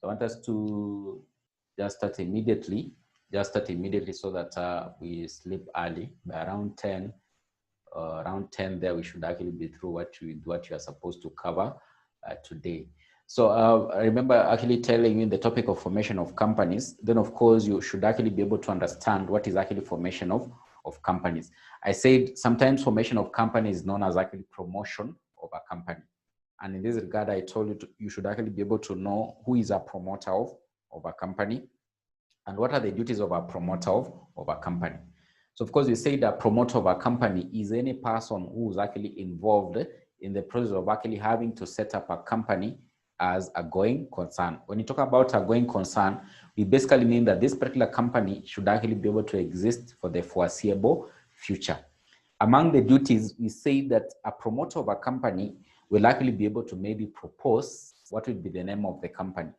So I want us to just start immediately, so that we sleep early. By around 10, there, we should actually be through what you are supposed to cover today. So I remember actually telling you in the topic of formation of companies, then of course you should actually be able to understand what is actually formation of companies. I said sometimes formation of companies is known as actually promotion of a company. And in this regard, I told you you should actually be able to know who is a promoter of a company and what are the duties of a promoter of a company. So of course, we say that promoter of a company is any person who is actually involved in the process of actually having to set up a company as a going concern. When you talk about a going concern, we basically mean that this particular company should actually be able to exist for the foreseeable future. Among the duties, we say that a promoter of a company will actually be able to maybe propose what will be the name of the company.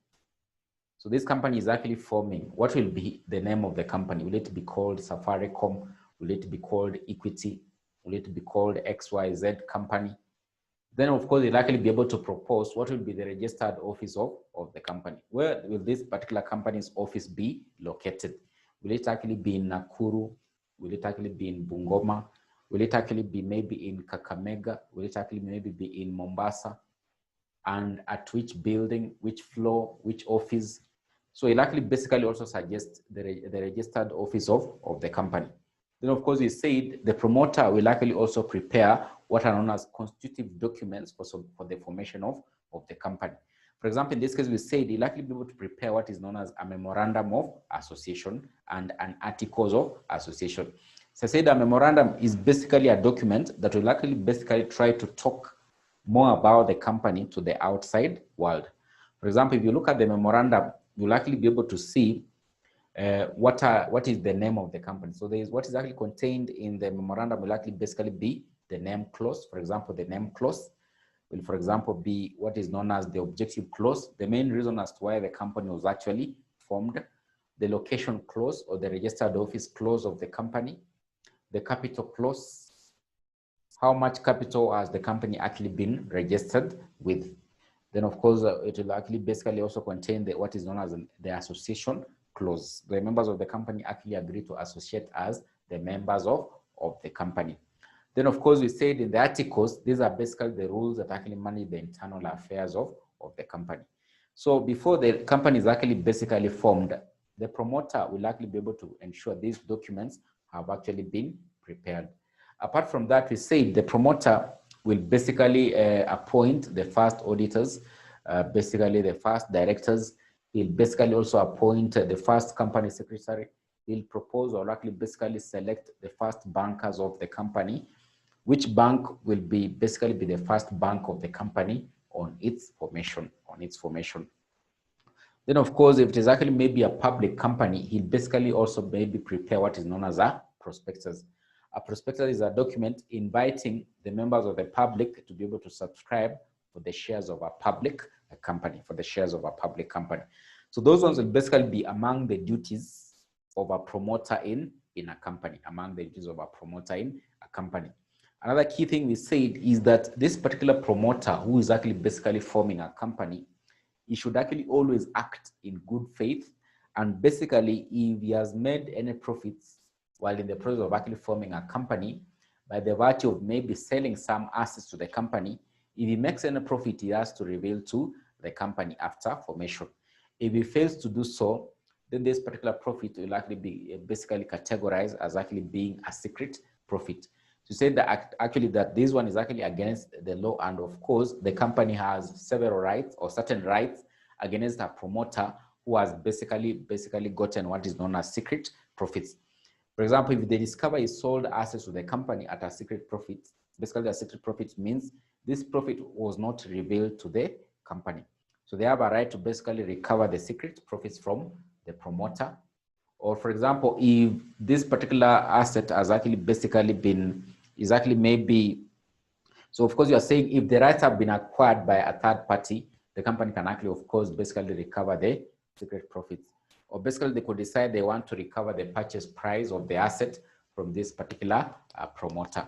So this company is actually forming. What will be the name of the company? Will it be called Safaricom? Will it be called Equity? Will it be called XYZ company? Then, of course, they'll actually be able to propose what will be the registered office of the company. Where will this particular company's office be located? Will it actually be in Nakuru? Will it actually be in Bungoma? Will it actually be maybe in Kakamega? Will it actually maybe be in Mombasa? And at which building, which floor, which office? So it actually basically also suggests the registered office of the company. Then, of course, we said the promoter will actually also prepare what are known as constitutive documents for the formation of the company. For example, in this case, we said he'll likely be able to prepare what is known as a memorandum of association and an articles of association. So I said a memorandum is basically a document that will actually basically try to talk more about the company to the outside world. For example, if you look at the memorandum, you'll actually be able to see what is the name of the company. So there is what is actually contained in the memorandum will actually basically be the name clause. For example, the name clause will, for example, be what is known as the objective clause, the main reason as to why the company was actually formed, the location clause or the registered office clause of the company, the capital clause, how much capital has the company actually been registered with. Then, of course, it will actually basically also contain what is known as the association clause. The members of the company actually agree to associate as the members of the company. Then, of course, we said in the articles, these are basically the rules that actually manage the internal affairs of the company. So before the company is actually basically formed, the promoter will actually be able to ensure these documents have actually been prepared. Apart from that, we said the promoter will basically appoint the first auditors, basically the first directors. He'll basically also appoint the first company secretary. He'll propose or actually basically select the first bankers of the company, which bank will be basically be the first bank of the company on its formation. Then, of course, if it is actually maybe a public company, he'll basically also maybe prepare what is known as a prospectus. A prospectus is a document inviting the members of the public to be able to subscribe for the shares of a public company, So those ones will basically be among the duties of a promoter in a company, Another key thing we said is that this particular promoter who is actually basically forming a company, he should actually always act in good faith. And basically, if he has made any profits while in the process of actually forming a company, by the virtue of maybe selling some assets to the company, if he makes any profit, he has to reveal to the company after formation. If he fails to do so, then this particular profit will actually be basically categorized as actually being a secret profit. To say that actually that this one is actually against the law, and of course the company has several rights or certain rights against a promoter who has basically gotten what is known as secret profits. For example, if they discover he sold assets to the company at a secret profit, basically a secret profit means this profit was not revealed to the company. So they have a right to basically recover the secret profits from the promoter. Or for example, if this particular asset has actually basically been, is actually maybe, so of course you are saying if the rights have been acquired by a third party, the company can actually, of course, basically recover the secret profits. Or basically they could decide they want to recover the purchase price of the asset from this particular promoter.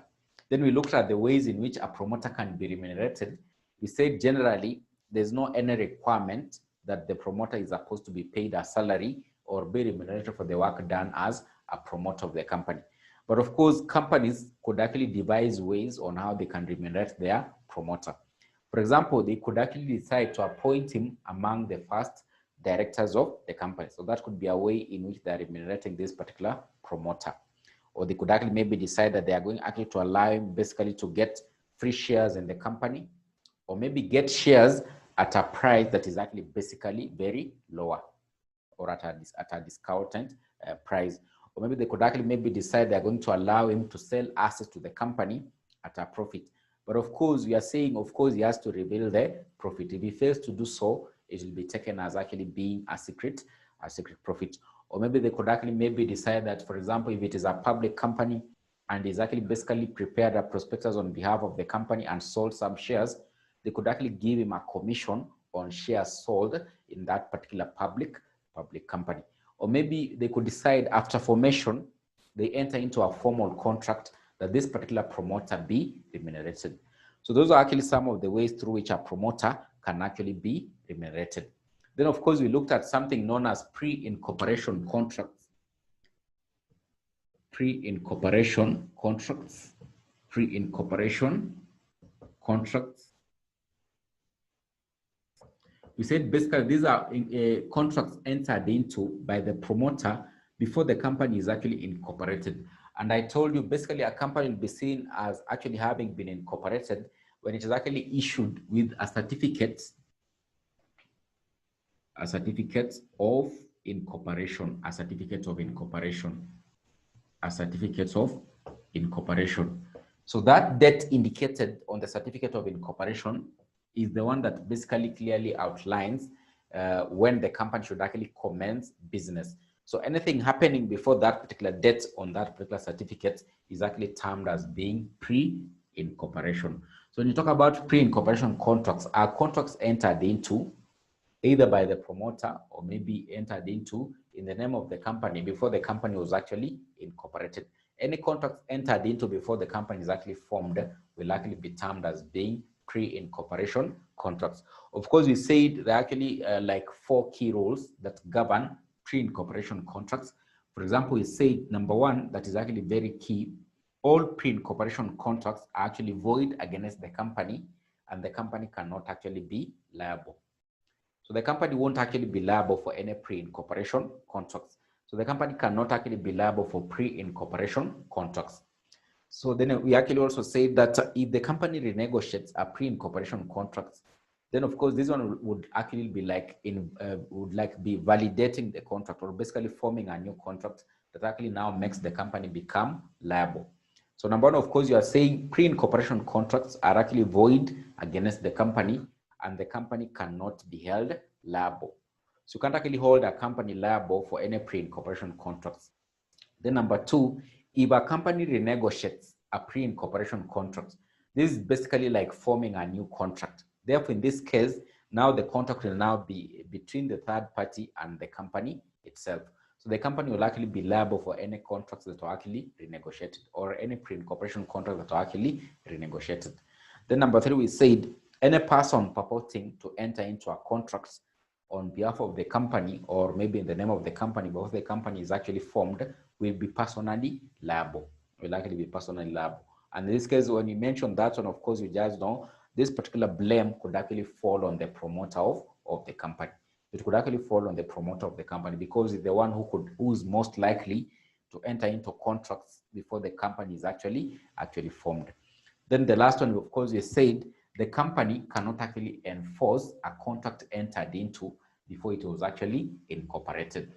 Then we looked at the ways in which a promoter can be remunerated. We said generally there's no any requirement that the promoter is supposed to be paid a salary or be remunerated for the work done as a promoter of the company. But of course, companies could actually devise ways on how they can remunerate their promoter. For example, they could actually decide to appoint him among the first directors of the company. So that could be a way in which they're remunerating this particular promoter. Or they could actually maybe decide that they are going actually to allow him basically to get free shares in the company, or maybe get shares at a price that is actually basically very lower, or at a discounted price. Or maybe they could actually maybe decide they're going to allow him to sell assets to the company at a profit. But of course, we are saying, of course, he has to reveal the profit. If he fails to do so, it will be taken as actually being a secret profit. Or maybe they could actually maybe decide that, for example, if it is a public company and is actually basically prepared a prospectus on behalf of the company and sold some shares, they could actually give him a commission on shares sold in that particular public company. Or maybe they could decide after formation, they enter into a formal contract that this particular promoter be remunerated. So those are actually some of the ways through which a promoter can actually be remunerated. Then of course, we looked at something known as pre-incorporation contracts. Pre-incorporation contracts. Pre-incorporation contracts. We said basically these are contracts entered into by the promoter before the company is actually incorporated. And I told you basically a company will be seen as actually having been incorporated when it is actually issued with a certificate of incorporation, a certificate of incorporation. So that date indicated on the certificate of incorporation is the one that basically clearly outlines when the company should actually commence business. So anything happening before that particular date on that particular certificate is actually termed as being pre-incorporation. So when you talk about pre-incorporation contracts, are contracts entered into either by the promoter or maybe entered into in the name of the company before the company was actually incorporated. Any contracts entered into before the company is actually formed will actually be termed as being pre-incorporation contracts. Of course, we said there are actually like 4 key rules that govern pre-incorporation contracts. For example, we said number 1, that is actually very key. All pre-incorporation contracts are actually void against the company, and the company cannot actually be liable. So the company won't actually be liable for any pre-incorporation contracts. So the company cannot actually be liable for pre-incorporation contracts. So then we actually also say that if the company renegotiates a pre-incorporation contract, then of course this one would actually be like be validating the contract, or basically forming a new contract that actually now makes the company become liable. So number 1, of course, you are saying pre-incorporation contracts are actually void against the company, and the company cannot be held liable. So you can't actually hold a company liable for any pre-incorporation contracts. Then number 2, if a company renegotiates a pre-incorporation contract, this is basically like forming a new contract. Therefore, in this case, now the contract will now be between the third party and the company itself. So the company will actually be liable for any contracts that are actually renegotiated, or any pre-incorporation contracts that are actually renegotiated. Then number 3, we said any person purporting to enter into a contract on behalf of the company, or maybe in the name of the company, but the company is actually formed, will be personally liable. Will actually be personally liable. And in this case, when you mention that one, of course, you just know this particular blame could actually fall on the promoter of the company. It could actually fall on the promoter of the company, because it's the one who is most likely to enter into contracts before the company is actually formed. Then the last one, of course, you said the company cannot actually enforce a contract entered into before it was actually incorporated.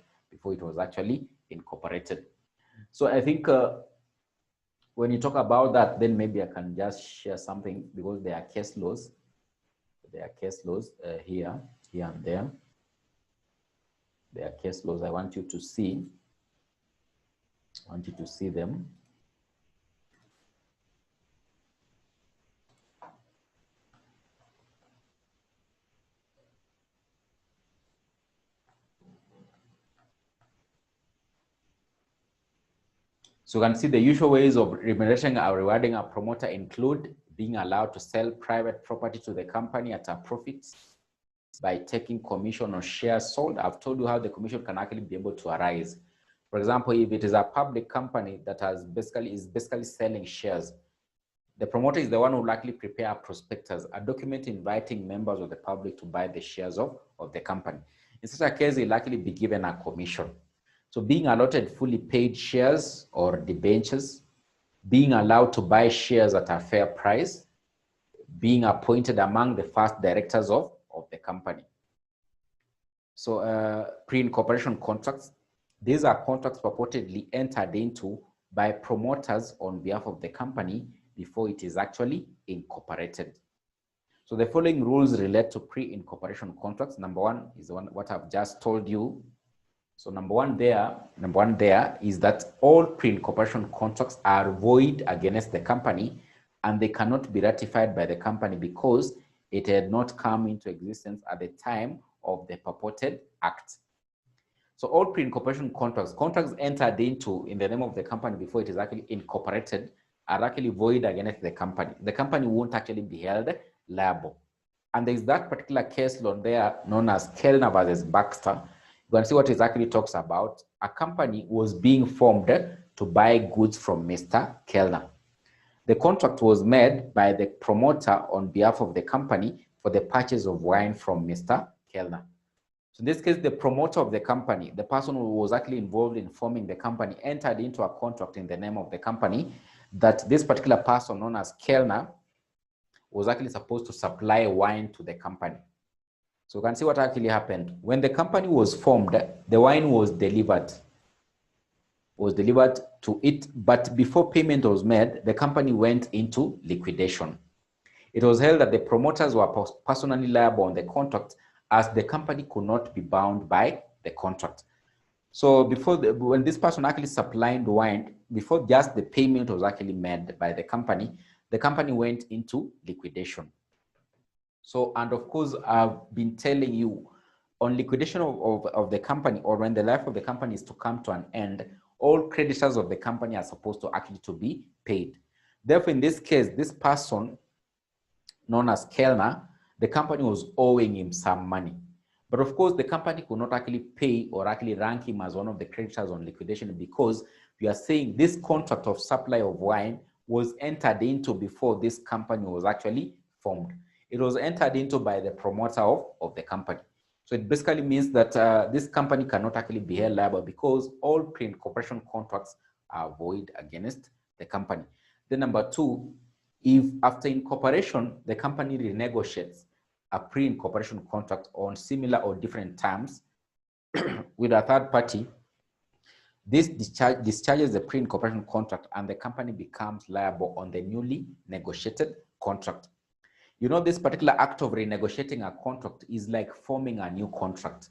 So I think when you talk about that, then maybe I can just share something, because there are case laws. There are case laws here and there. There are case laws I want you to see. I want you to see them. So you can see the usual ways of remunerating or rewarding a promoter include being allowed to sell private property to the company at a profit, by taking commission on shares sold. I've told you how the commission can actually be able to arise. For example, if it is a public company that is basically selling shares, the promoter is the one who will likely prepare a prospectus, a document inviting members of the public to buy the shares of the company. In such a case, he'll likely be given a commission. So being allotted fully paid shares or debentures, being allowed to buy shares at a fair price, being appointed among the first directors of the company. So pre-incorporation contracts, these are contracts purportedly entered into by promoters on behalf of the company before it is actually incorporated. So the following rules relate to pre-incorporation contracts. Number one is what I've just told you. So number one there is that all pre-incorporation contracts are void against the company and they cannot be ratified by the company because it had not come into existence at the time of the purported act. So all pre-incorporation contracts entered into in the name of the company before it is actually incorporated are actually void against the company. The company won't actually be held liable. And there's that particular case law there known as Kellner versus Baxter. You can see what it actually talks about. A company was being formed to buy goods from Mr. Kellner. The contract was made by the promoter on behalf of the company for the purchase of wine from Mr. Kellner. So in this case, the promoter of the company, the person who was actually involved in forming the company, entered into a contract in the name of the company that this particular person known as Kellner was actually supposed to supply wine to the company. So you can see what actually happened. When the company was formed, the wine was delivered to it, but before payment was made, the company went into liquidation. It was held that the promoters were personally liable on the contract as the company could not be bound by the contract. So when this person actually supplied the wine, before just the payment was actually made by the company went into liquidation. So, and of course, I've been telling you on liquidation of the company, or when the life of the company is to come to an end, all creditors of the company are supposed to actually to be paid. Therefore, in this case, this person known as Kellner, the company was owing him some money. But of course, the company could not actually pay or actually rank him as one of the creditors on liquidation because we are saying this contract of supply of wine was entered into before this company was actually formed. It was entered into by the promoter of the company. So it basically means that this company cannot actually be held liable because all pre-incorporation contracts are void against the company. Then number two, if after incorporation, the company renegotiates a pre-incorporation contract on similar or different terms with a third party, this discharges the pre-incorporation contract and the company becomes liable on the newly negotiated contract. You know, this particular act of renegotiating a contract is like forming a new contract.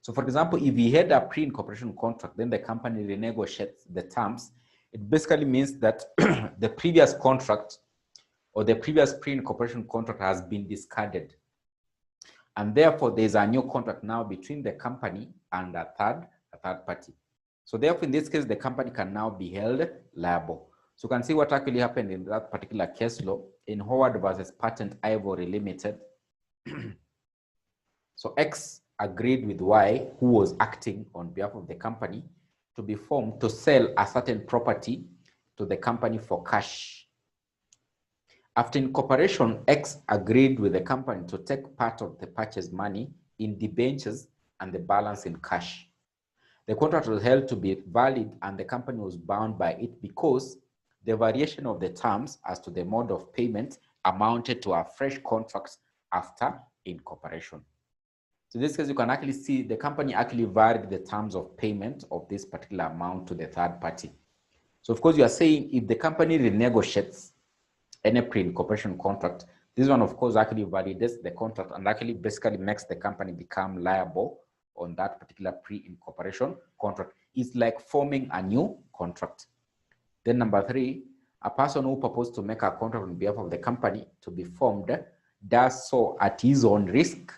So for example, if you had a pre-incorporation contract, then the company renegotiates the terms, it basically means that the previous contract or the previous pre-incorporation contract has been discarded. And therefore, there's a new contract now between the company and a third party. So therefore, in this case, the company can now be held liable. So you can see what actually happened in that particular case law in Howard versus Patent Ivory Limited. So X agreed with Y, who was acting on behalf of the company, to be formed to sell a certain property to the company for cash. After incorporation, X agreed with the company to take part of the purchase money in debentures and the balance in cash. The contract was held to be valid and the company was bound by it because the variation of the terms as to the mode of payment amounted to a fresh contract after incorporation. So in this case, you can actually see the company actually varied the terms of payment of this particular amount to the third party. So of course, you are saying if the company renegotiates any pre-incorporation contract, this one of course actually validates the contract and actually basically makes the company become liable on that particular pre-incorporation contract. It's like forming a new contract. Then number three, a person who proposed to make a contract on behalf of the company to be formed does so at his own risk,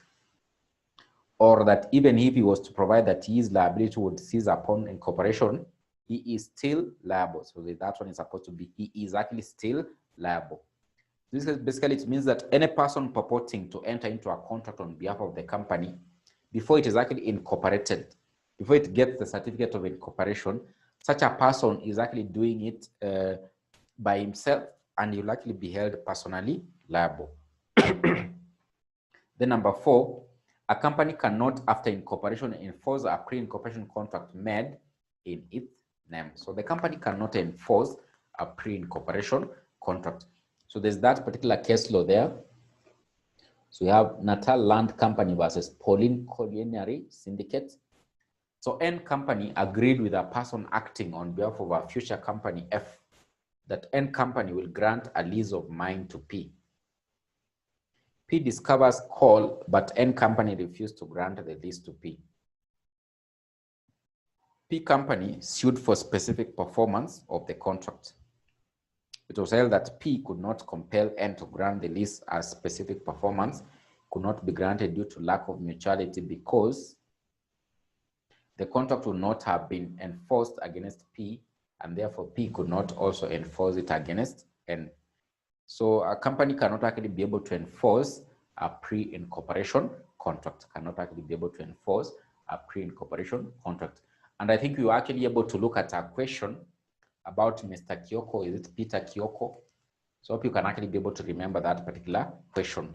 or that even if he was to provide that his liability would cease upon incorporation, he is still liable. So that one is supposed to be, he is actually still liable. This is basically, it means that any person purporting to enter into a contract on behalf of the company, before it is actually incorporated, before it gets the certificate of incorporation, such a person is actually doing it by himself, and he'll actually be held personally liable. Then number 4, a company cannot, after incorporation, enforce a pre-incorporation contract made in its name. So the company cannot enforce a pre-incorporation contract. So there's that particular case law there. So we have Natal Land Company versus Pauline Colliery Syndicate. So N company agreed with a person acting on behalf of a future company F that N company will grant a lease of mine to P. P discovers coal, but N company refused to grant the lease to P. P company sued for specific performance of the contract. It was held that P could not compel N to grant the lease as specific performance could not be granted due to lack of mutuality because the contract would not have been enforced against P, and therefore P could not also enforce it against N. So a company cannot actually be able to enforce a pre-incorporation contract, cannot actually be able to enforce a pre-incorporation contract. And I think we were actually able to look at a question about Mr. Kyoko. Is it Peter Kyoko? So I hope you can actually be able to remember that particular question.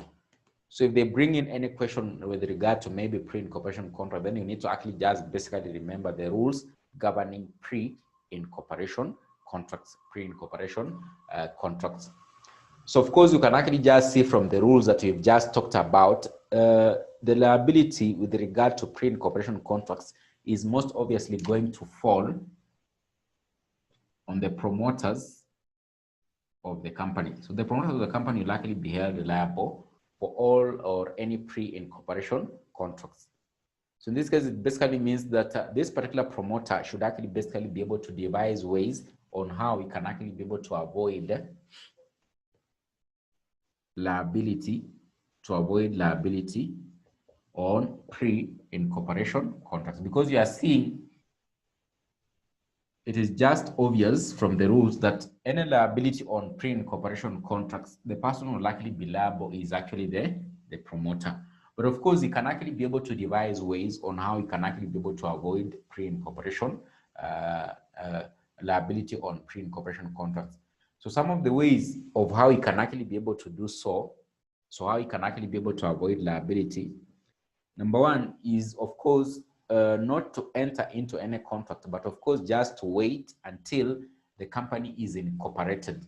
So if they bring in any question with regard to maybe pre-incorporation contract, then you need to actually just basically remember the rules governing pre-incorporation contracts, pre-incorporation contracts. So of course, you can actually just see from the rules that we've just talked about, the liability with regard to pre-incorporation contracts is most obviously going to fall on the promoters of the company. So the promoters of the company will likely be held liable for all or any pre-incorporation contracts. So in this case, it basically means that this particular promoter should actually basically be able to devise ways on how he can actually be able to avoid liability, on pre-incorporation contracts, because you are seeing it is just obvious from the rules that any liability on pre-incorporation contracts, the person who will likely be liable is actually the promoter. But of course, he can actually be able to devise ways on how he can actually be able to avoid pre-incorporation liability on pre-incorporation contracts. So some of the ways of how he can actually be able to do so how he can actually be able to avoid liability. Number 1 is, of course, not to enter into any contract, but of course, just to wait until the company is incorporated,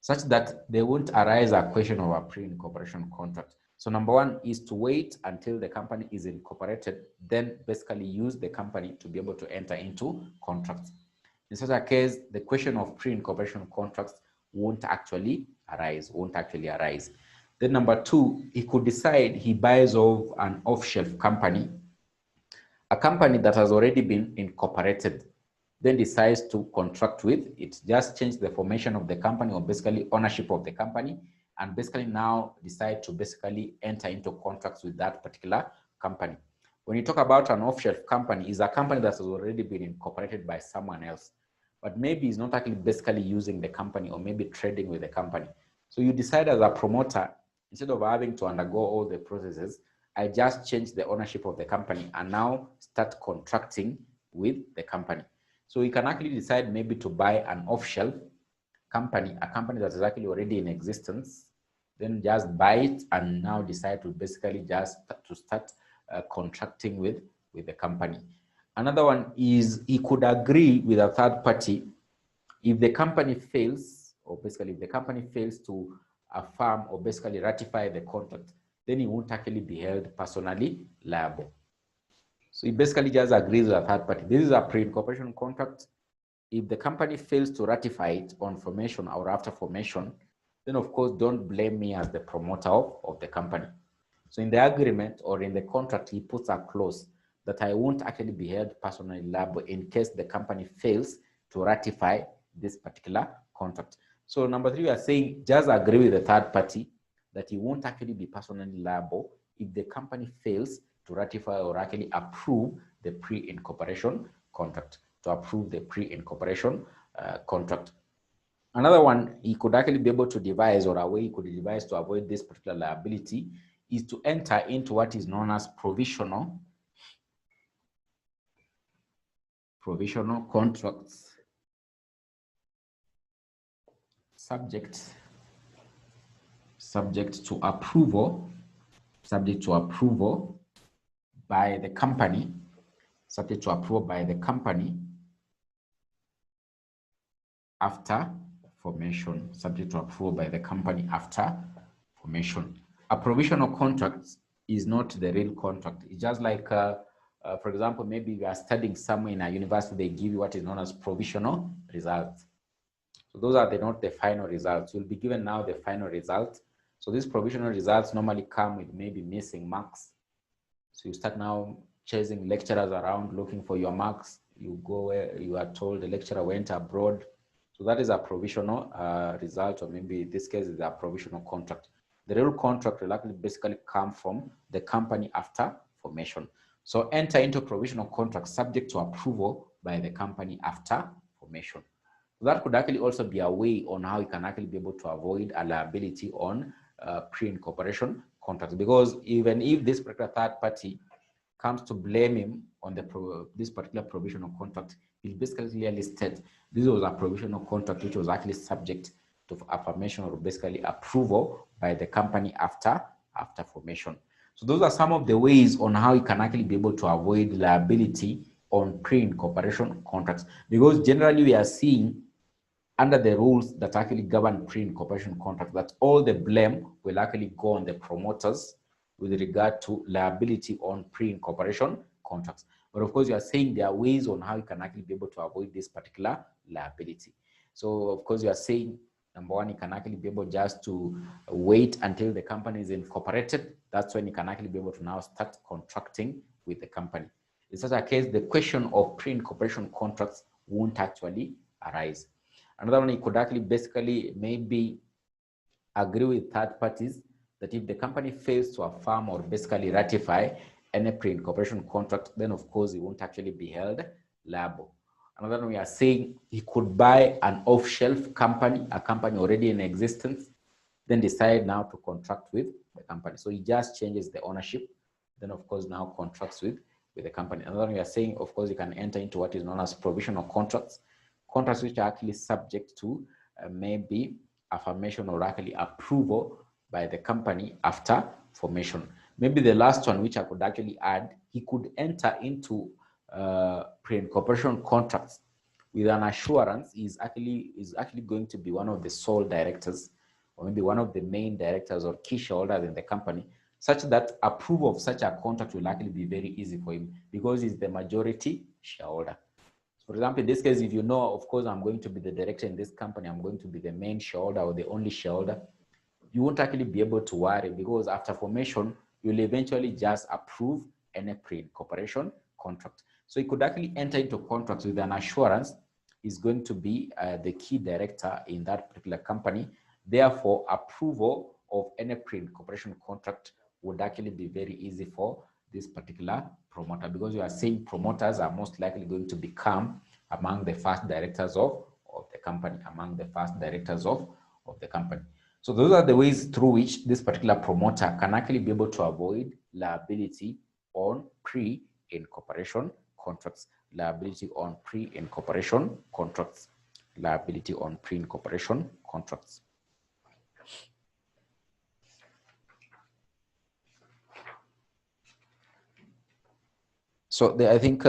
such that there won't arise a question of a pre-incorporation contract. So number 1 is to wait until the company is incorporated, then basically use the company to be able to enter into contracts. In such a case, the question of pre-incorporation contracts won't actually arise. Then number 2, he could decide he buys off an off-shelf company, a company that has already been incorporated, then decides to contract with it. Just change the formation of the company, or basically ownership of the company, and basically now decide to basically enter into contracts with that particular company. When you talk about an off-shelf company, is a company that has already been incorporated by someone else, but maybe is not actually basically using the company or maybe trading with the company. So you decide as a promoter, instead of having to undergo all the processes, I just change the ownership of the company and now start contracting with the company. So you can actually decide maybe to buy an off-shelf company, a company that is actually already in existence, then just buy it and now decide to basically just start contracting with the company. Another one is he could agree with a third party if the company fails, or basically if the company fails to affirm or basically ratify the contract, then he won't actually be held personally liable. So he basically just agrees with a third party. This is a pre-incorporation contract. If the company fails to ratify it on formation or after formation, then of course don't blame me as the promoter of the company. So in the agreement or in the contract, he puts a clause that I won't actually be held personally liable in case the company fails to ratify this particular contract. So number 3, we are saying just agree with the third party that he won't actually be personally liable if the company fails to ratify or actually approve the pre-incorporation contract, contract. Another one he could actually be able to devise, or a way he could devise to avoid this particular liability, is to enter into what is known as provisional contracts subject to approval by the company, after formation, A provisional contract is not the real contract. It's just like, for example, maybe you are studying somewhere in a university, they give you what is known as provisional results. So those are not the final results. You'll be given now the final result. So these provisional results normally come with maybe missing marks. So you start now chasing lecturers around looking for your marks. You go where you are told the lecturer went abroad. So that is a provisional result, or maybe in this case is a provisional contract. The real contract will actually basically come from the company after formation. So enter into provisional contract subject to approval by the company after formation. That could actually also be a way on how you can actually be able to avoid a liability on pre-incorporation contracts, because even if this particular third party comes to blame him on this particular provisional contract, it basically clearly states this was a provisional contract which was actually subject to affirmation or basically approval by the company after formation. So those are some of the ways on how you can actually be able to avoid liability on pre-incorporation contracts, because generally we are seeing under the rules that actually govern pre-incorporation contracts, that all the blame will actually go on the promoters with regard to liability on pre-incorporation contracts. But of course, you are saying there are ways on how you can actually be able to avoid this particular liability. So of course, you are saying, number one, you can actually be able just to wait until the company is incorporated. That's when you can actually be able to now start contracting with the company. In such a case, the question of pre-incorporation contracts won't actually arise. Another one, you could actually basically maybe agree with third parties that if the company fails to affirm or basically ratify any pre-incorporation contract, then of course it won't actually be held liable. Another one, we are saying he could buy an off-shelf company, a company already in existence, then decide now to contract with the company. So he just changes the ownership, then of course now contracts with the company. Another one, we are saying, of course, you can enter into what is known as provisional contracts which are actually subject to maybe affirmation or actually approval by the company after formation. Maybe the last one, which I could actually add, he could enter into pre-incorporation contracts with an assurance is actually going to be one of the sole directors, or maybe one of the main directors or key shareholders in the company, such that approval of such a contract will actually be very easy for him because he's the majority shareholder. For example, in this case, if you know, of course, I'm going to be the director in this company, I'm going to be the main shareholder or the only shareholder, you won't actually be able to worry, because after formation, you'll eventually just approve any pre-incorporation contract. So you could actually enter into contracts with an assurance is going to be the key director in that particular company. Therefore, approval of any pre-incorporation contract would actually be very easy for this particular promoter, because you are saying promoters are most likely going to become among the first directors of the company, So those are the ways through which this particular promoter can actually be able to avoid liability on pre-incorporation contracts. Liability on pre-incorporation contracts. So I think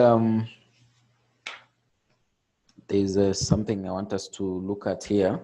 there's something I want us to look at here.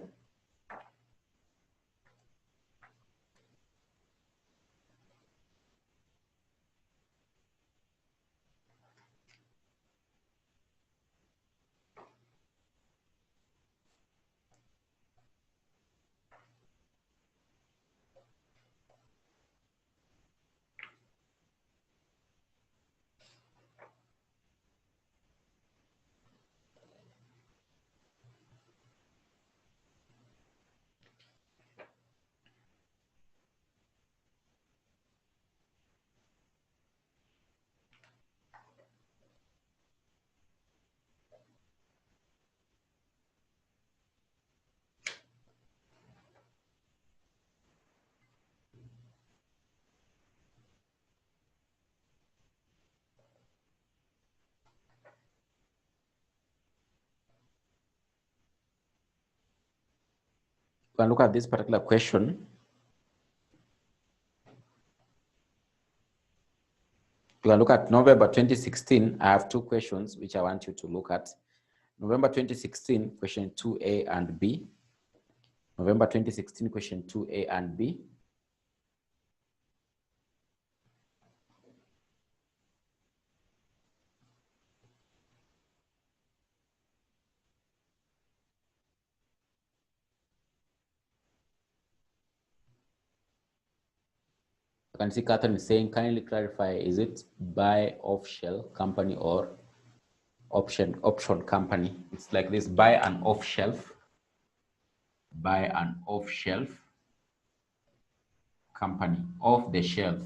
can look at this particular question. You can look at November 2016. I have two questions which I want you to look at. November 2016, question 2A and B. November 2016, question 2A and B. You can see Catherine is saying, kindly clarify, is it buy off-shell company or option company? It's like this: buy an off-shelf company, off the shelf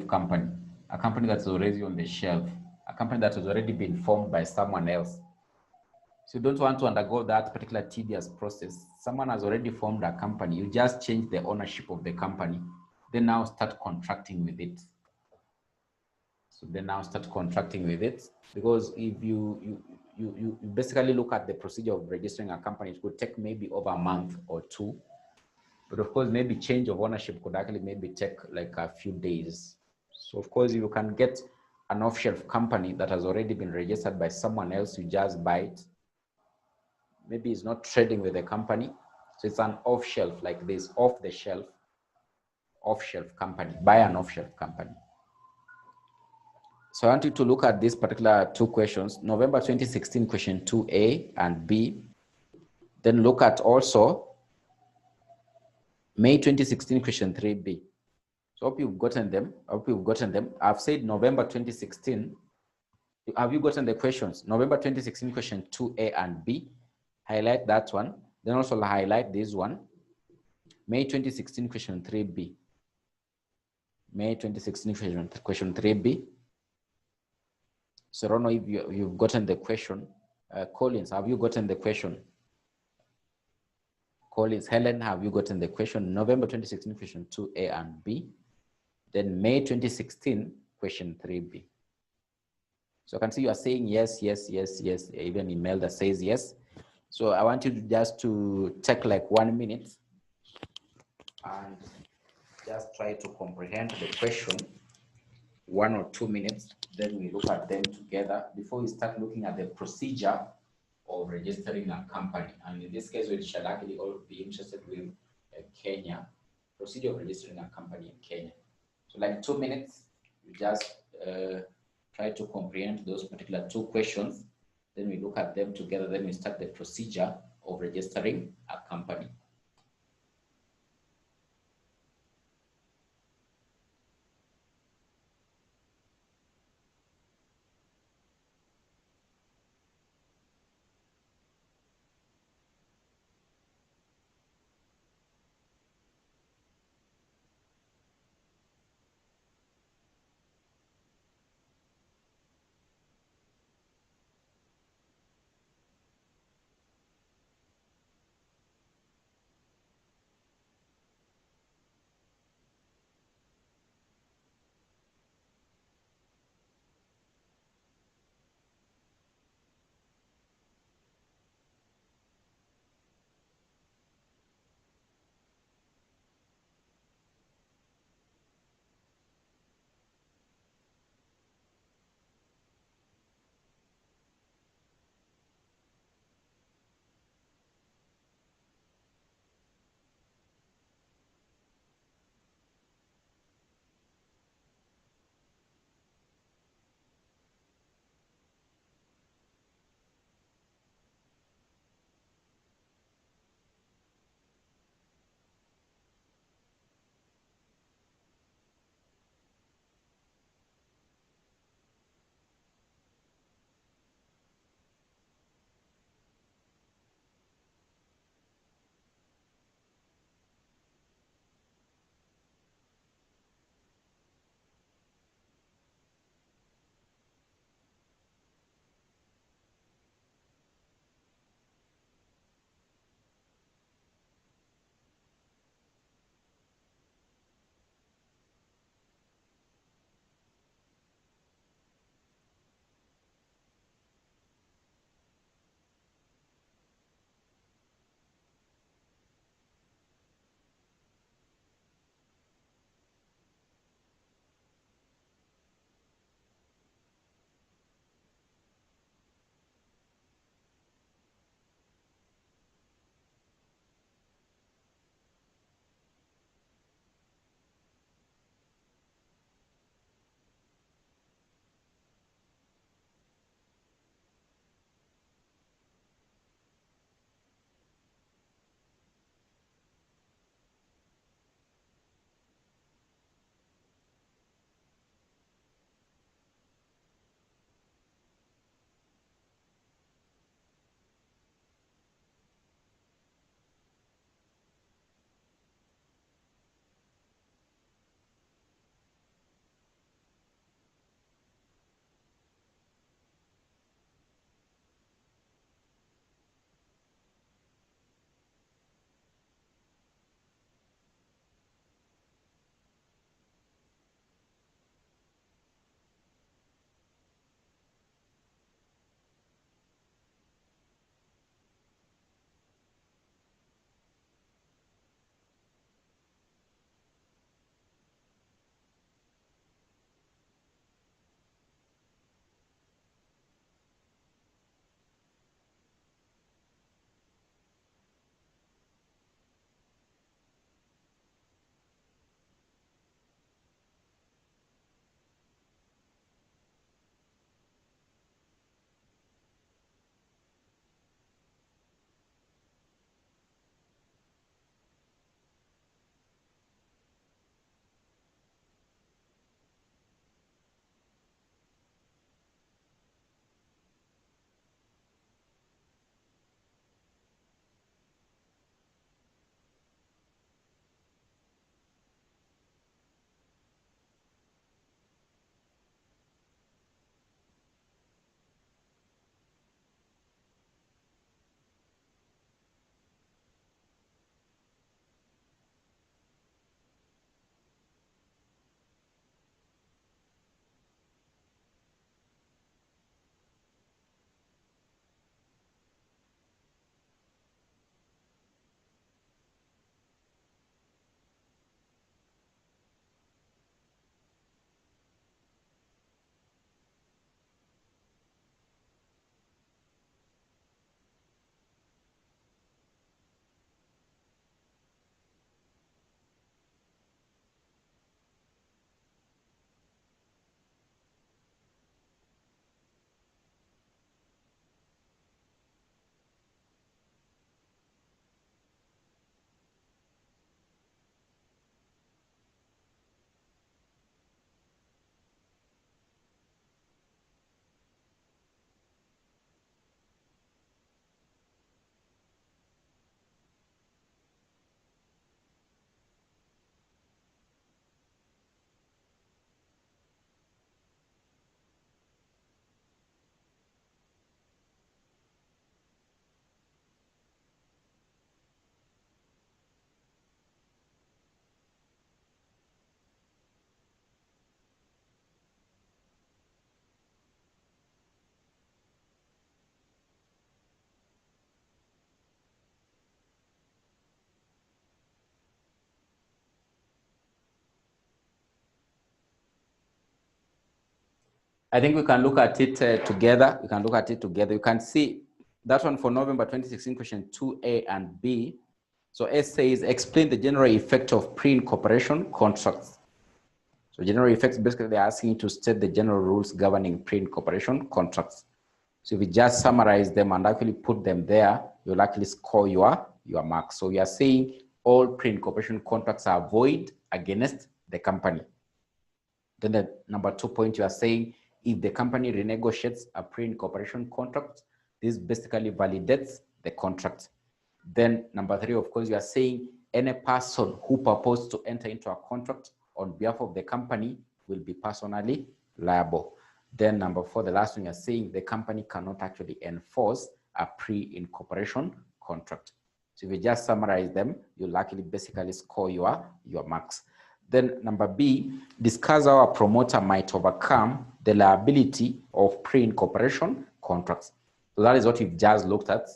company, a company that's already on the shelf, a company that has already been formed by someone else. So you don't want to undergo that particular tedious process. Someone has already formed a company. You just change the ownership of the company. Then now start contracting with it. So then now start contracting with it, because if you basically look at the procedure of registering a company, it could take maybe over a month or two. But of course, maybe change of ownership could actually maybe take like a few days. So of course, you can get an off-shelf company that has already been registered by someone else. You just buy it. Maybe it's not trading with the company. So it's an off-shelf, like this, off-the-shelf, off-shelf company. Buy an off-shelf company. So I want you to look at these particular two questions, November 2016, question 2A and B. Then look at also May 2016, question 3B. So I hope you've gotten them. I've said November 2016. Have you gotten the questions? November 2016, question 2A and B. Highlight that one. Then also highlight this one. May 2016, question 3B. May 2016, question 3B. So I don't know if you've gotten the question. Collins, have you gotten the question? Collins, Helen, have you gotten the question? November 2016, question 2A and B. Then May 2016, question 3B. So I can see you are saying yes, yes, yes, yes. Even email that says yes. So I want you to just to take like 1 minute and just try to comprehend the question, 1 or 2 minutes. Then we look at them together before we start looking at the procedure of registering a company. And in this case, we shall actually all be interested with Kenya, procedure of registering a company in Kenya. So like 2 minutes, you just try to comprehend those particular two questions. Then we look at them together. Then we start the procedure of registering a company. I think we can look at it together. We can look at it together. You can see that one for November 2016, question 2A and B. So A says, explain the general effect of pre-incorporation contracts. So general effects, basically they're asking you to state the general rules governing pre-incorporation contracts. So if you just summarize them and actually put them there, you'll actually score your marks. So we are saying all pre-incorporation contracts are void against the company. Then the number 2 point, you are saying if the company renegotiates a pre-incorporation contract, this basically validates the contract. Then number 3, of course, you are saying any person who proposed to enter into a contract on behalf of the company will be personally liable. Then number 4, the last one, you're saying the company cannot actually enforce a pre-incorporation contract. So if you just summarize them, you'll actually basically score your marks. Then number B, discuss how a promoter might overcome the liability of pre-incorporation contracts. So that is what we've just looked at.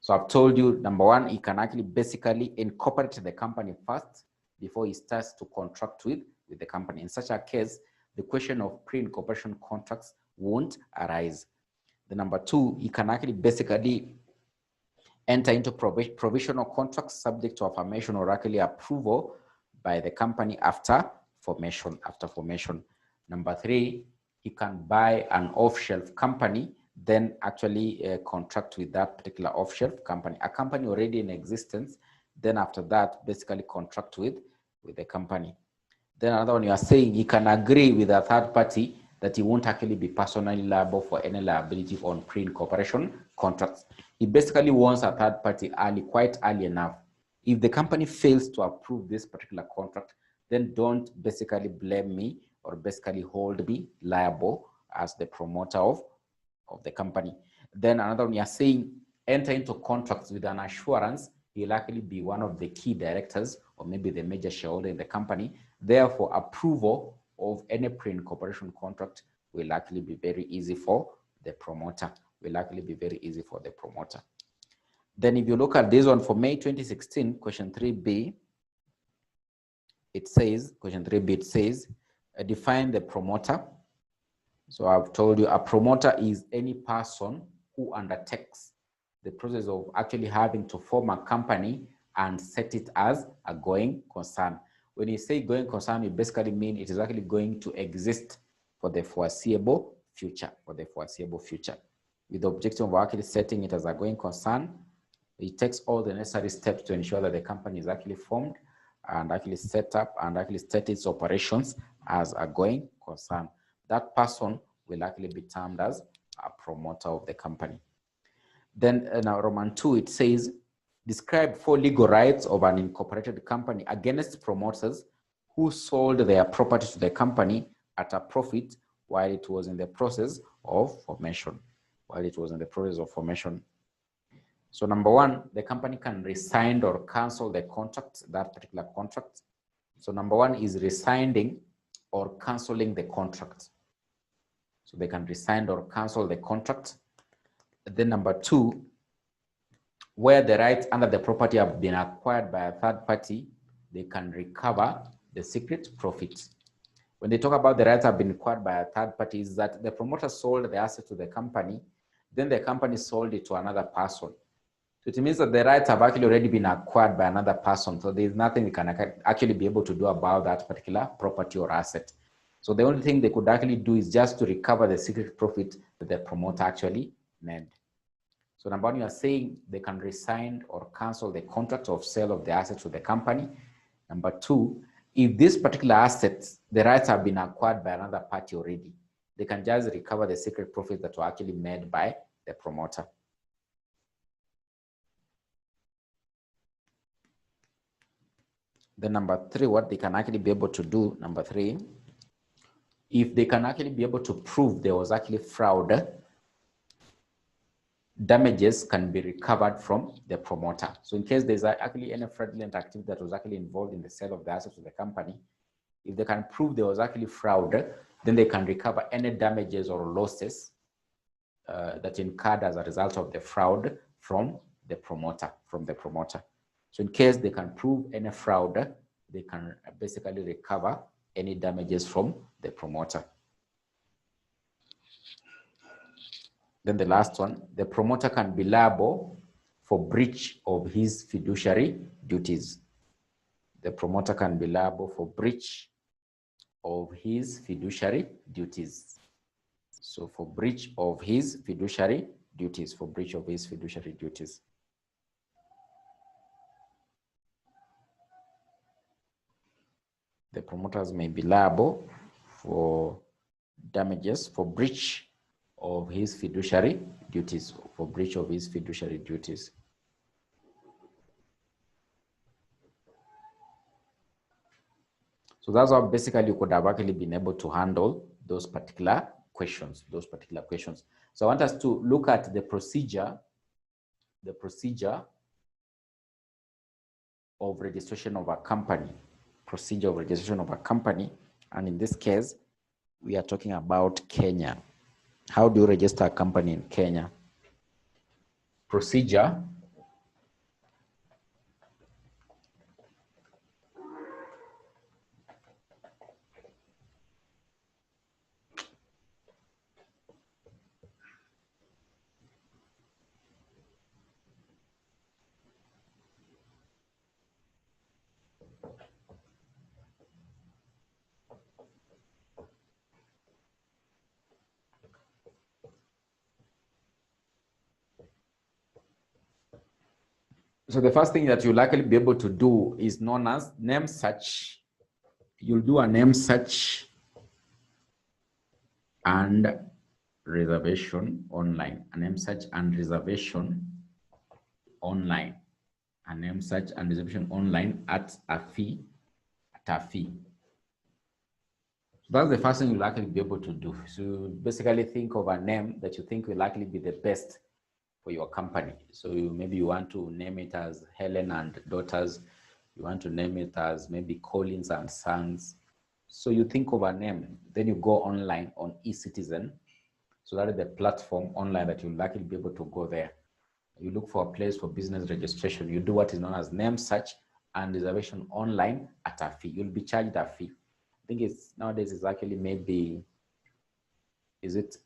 So I've told you, number 1, he can actually basically incorporate the company first before he starts to contract with the company. In such a case, the question of pre-incorporation contracts won't arise. The number 2, he can actually basically enter into provisional contracts subject to affirmation or actually approval by the company after formation. Number 3, he can buy an off-shelf company, then actually contract with that particular off-shelf company, a company already in existence. Then after that, basically contract with the company. Then another one, you are saying he can agree with a third party that he won't actually be personally liable for any liability on pre-incorporation contracts. He basically wants a third party quite early enough. If the company fails to approve this particular contract, then don't basically blame me or basically hold me liable as the promoter of the company. Then another one, you're saying enter into contracts with an assurance he'll actually be one of the key directors or maybe the major shareholder in the company. Therefore, approval of any pre-incorporation contract will actually be very easy for the promoter. Then if you look at this one for May 2016, question 3B, it says, define the promoter. So I've told you a promoter is any person who undertakes the process of actually having to form a company and set it as a going concern. When you say going concern, you basically mean it is actually going to exist for the foreseeable future, with the objective of actually setting it as a going concern. It takes all the necessary steps to ensure that the company is actually formed and actually set up and actually set its operations as a going concern. That person will actually be termed as a promoter of the company. Then in Roman 2, it says, describe 4 legal rights of an incorporated company against promoters who sold their property to the company at a profit while it was in the process of formation. So number 1, the company can rescind or cancel the contract, that particular contract. So number 1 is rescinding or canceling the contract. So they can rescind or cancel the contract. Then number 2, where the rights under the property have been acquired by a third party, they can recover the secret profits. When they talk about the rights have been acquired by a third party, is that the promoter sold the asset to the company, then the company sold it to another person. So it means that the rights have actually already been acquired by another person. So there's nothing they can actually be able to do about that particular property or asset. So the only thing they could actually do is just to recover the secret profit that the promoter actually made. So number 1, you are saying they can rescind or cancel the contract of sale of the assets to the company. Number 2, if this particular assets, the rights have been acquired by another party already, they can just recover the secret profits that were actually made by the promoter. Then number 3, what they can actually be able to do, number 3, if they can actually be able to prove there was actually fraud, damages can be recovered from the promoter. So in case there's actually any fraudulent activity that was actually involved in the sale of the assets to the company, if they can prove there was actually fraud, then they can recover any damages or losses that incurred as a result of the fraud from the promoter. So in case they can prove any fraud, they can basically recover any damages from the promoter. Then the last one, the promoter can be liable for breach of his fiduciary duties. The promoter can be liable for breach of his fiduciary duties. So for breach of his fiduciary duties, for breach of his fiduciary duties. The promoters may be liable for damages for breach of his fiduciary duties, for breach of his fiduciary duties. So that's how basically you could have actually been able to handle those particular questions, So I want us to look at the procedure of registration of a company, And in this case, we are talking about Kenya. How do you register a company in Kenya? Procedure So the first thing that you'll likely be able to do is known as name search. You'll do a name search and reservation online. A name search and reservation online. A name search and reservation online at a fee. So that's the first thing you'll likely be able to do. So basically think of a name that you think will likely be the best for your company. So maybe you want to name it as Helen and Daughters. You want to name it as maybe Collins and Sons. So you think of a name, then you go online on eCitizen. So that is the platform online that you'll likely be able to go there. You look for a place for business registration. You do what is known as name search and reservation online at a fee. You'll be charged a fee. I think it's nowadays it's actually maybe, is it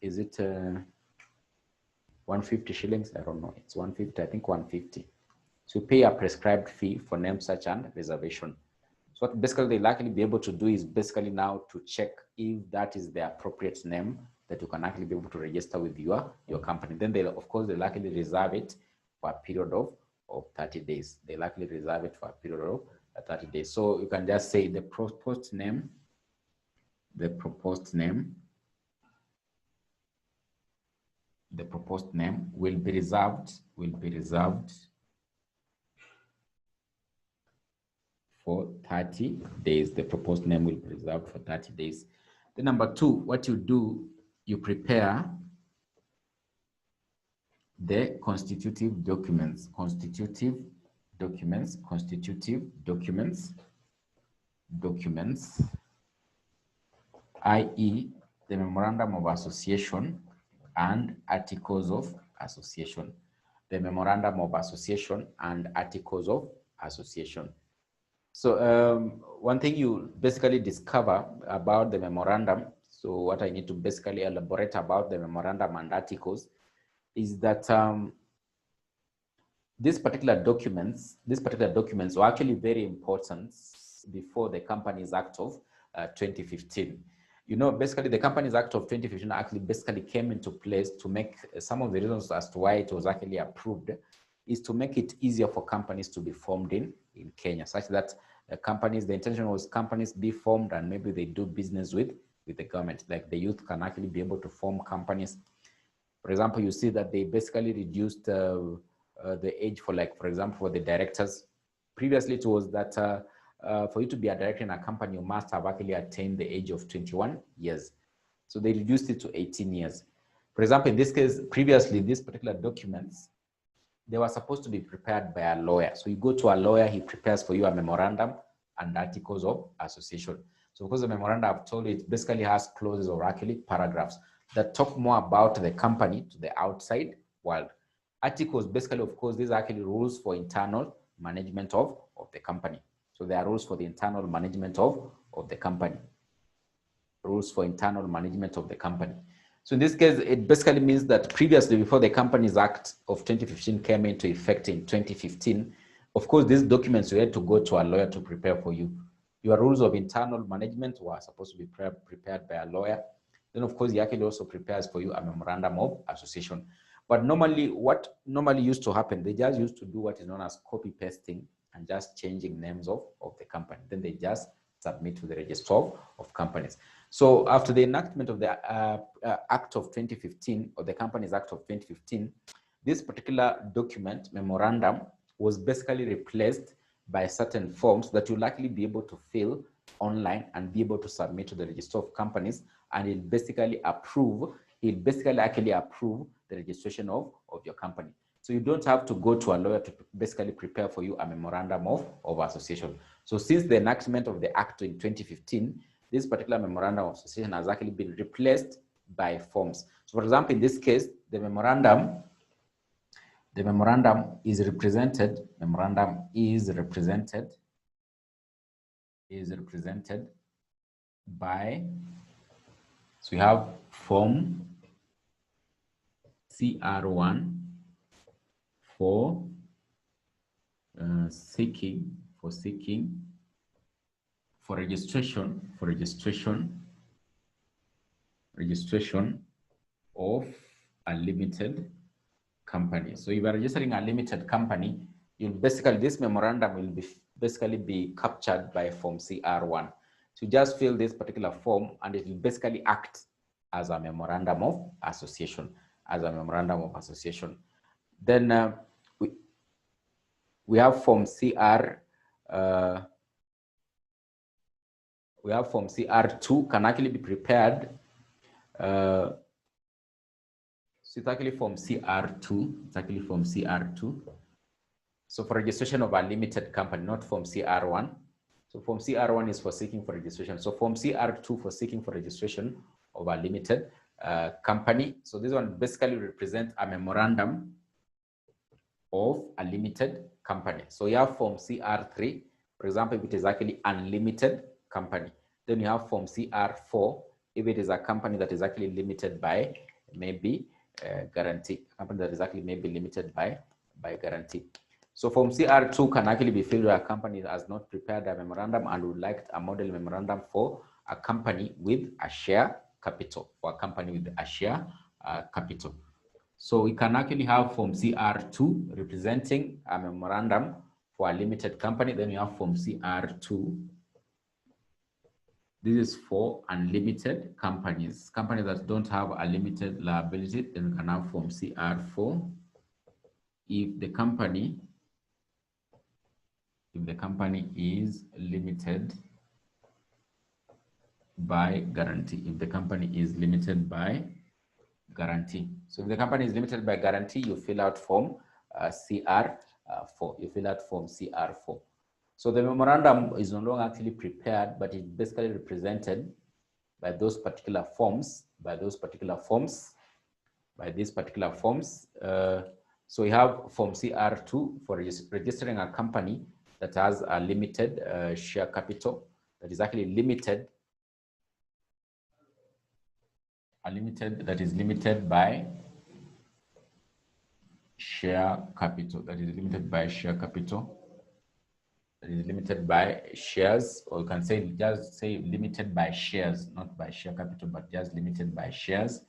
150 shillings? I don't know. It's 150, I think 150. So you pay a prescribed fee for name search and reservation. So what basically they likely be able to do is basically now to check if that is the appropriate name that you can actually be able to register with your company. Then they, of course, they likely reserve it for a period of 30 days. They likely reserve it for a period of 30 days. So you can just say the proposed name will be reserved for 30 days. The proposed name will be reserved for 30 days. Then number two, what you do, you prepare the constitutive documents, i.e. the memorandum of association and articles of association. The memorandum of association and articles of association. So one thing you basically discover about the memorandum, so what I need to basically elaborate about the memorandum and articles is that these particular documents were actually very important before the Companies Act of 2015. You know, basically the Companies Act of 2015 actually basically came into place to make some of the reasons as to why it was actually approved is to make it easier for companies to be formed in Kenya, such that the intention was companies be formed and maybe they do business with the government. Like the youth can actually be able to form companies. For example, you see that they basically reduced the age for, like, for example, for the directors. Previously, it was that for you to be a director in a company, you must have actually attained the age of 21 years. So they reduced it to 18 years. For example, in this case, previously, these particular documents, they were supposed to be prepared by a lawyer. So you go to a lawyer, he prepares for you a memorandum and articles of association. So because the memorandum, I've told you, it basically has clauses or actually paragraphs that talk more about the company to the outside world. Articles, basically, of course, these are actually rules for internal management of the company. So there are rules for the internal management of the company. Rules for internal management of the company. So in this case, it basically means that previously, before the Companies Act of 2015 came into effect in 2015, of course, these documents you had to go to a lawyer to prepare for you. Your rules of internal management were supposed to be prepared by a lawyer. Then, of course, he actually also prepares for you a memorandum of association. But normally, what normally used to happen, they just used to do what is known as copy pasting and just changing names of the company. Then they just submit to the register of companies. So after the enactment of the Act of 2015, or the Companies Act of 2015, this particular document, memorandum, was basically replaced by certain forms that you'll likely be able to fill online and be able to submit to the register of companies, and it basically actually approve the registration of your company. So you don't have to go to a lawyer to basically prepare for you a memorandum of association. So since the enactment of the Act in 2015, this particular memorandum of association has actually been replaced by forms. So for example, in this case, the memorandum is represented by, so we have form CR1 for seeking registration of a limited company. So if you are registering a limited company, this memorandum will basically be captured by form CR1. So you just fill this particular form and it will basically act as a memorandum of association, Then we have form CR, form CR2 can actually be prepared. So it's actually form CR2. So for registration of a limited company, not form CR1. So form CR1 is for seeking for registration. So form CR2 for seeking for registration of a limited company. So this one basically represents a memorandum of a limited company. So you have form CR3, for example, if it is actually unlimited company. Then you have form CR4, if it is a company that is actually limited by maybe guarantee, a company that is actually maybe limited by guarantee. So form CR2 can actually be filled where a company has not prepared a memorandum and would like a model memorandum for a company with a share capital, So we can actually have form CR2 representing a memorandum for a limited company. Then we have form CR2. This is for unlimited companies that don't have a limited liability. Then we can have form CR4. If the company is limited by guarantee. So if the company is limited by guarantee, you fill out form CR4. So the memorandum is no longer actually prepared, but it's basically represented by those particular forms, So we have form CR2 for registering a company that has a limited share capital, that is actually limited by share capital, or you can just say limited by shares, not by share capital, but just limited by shares.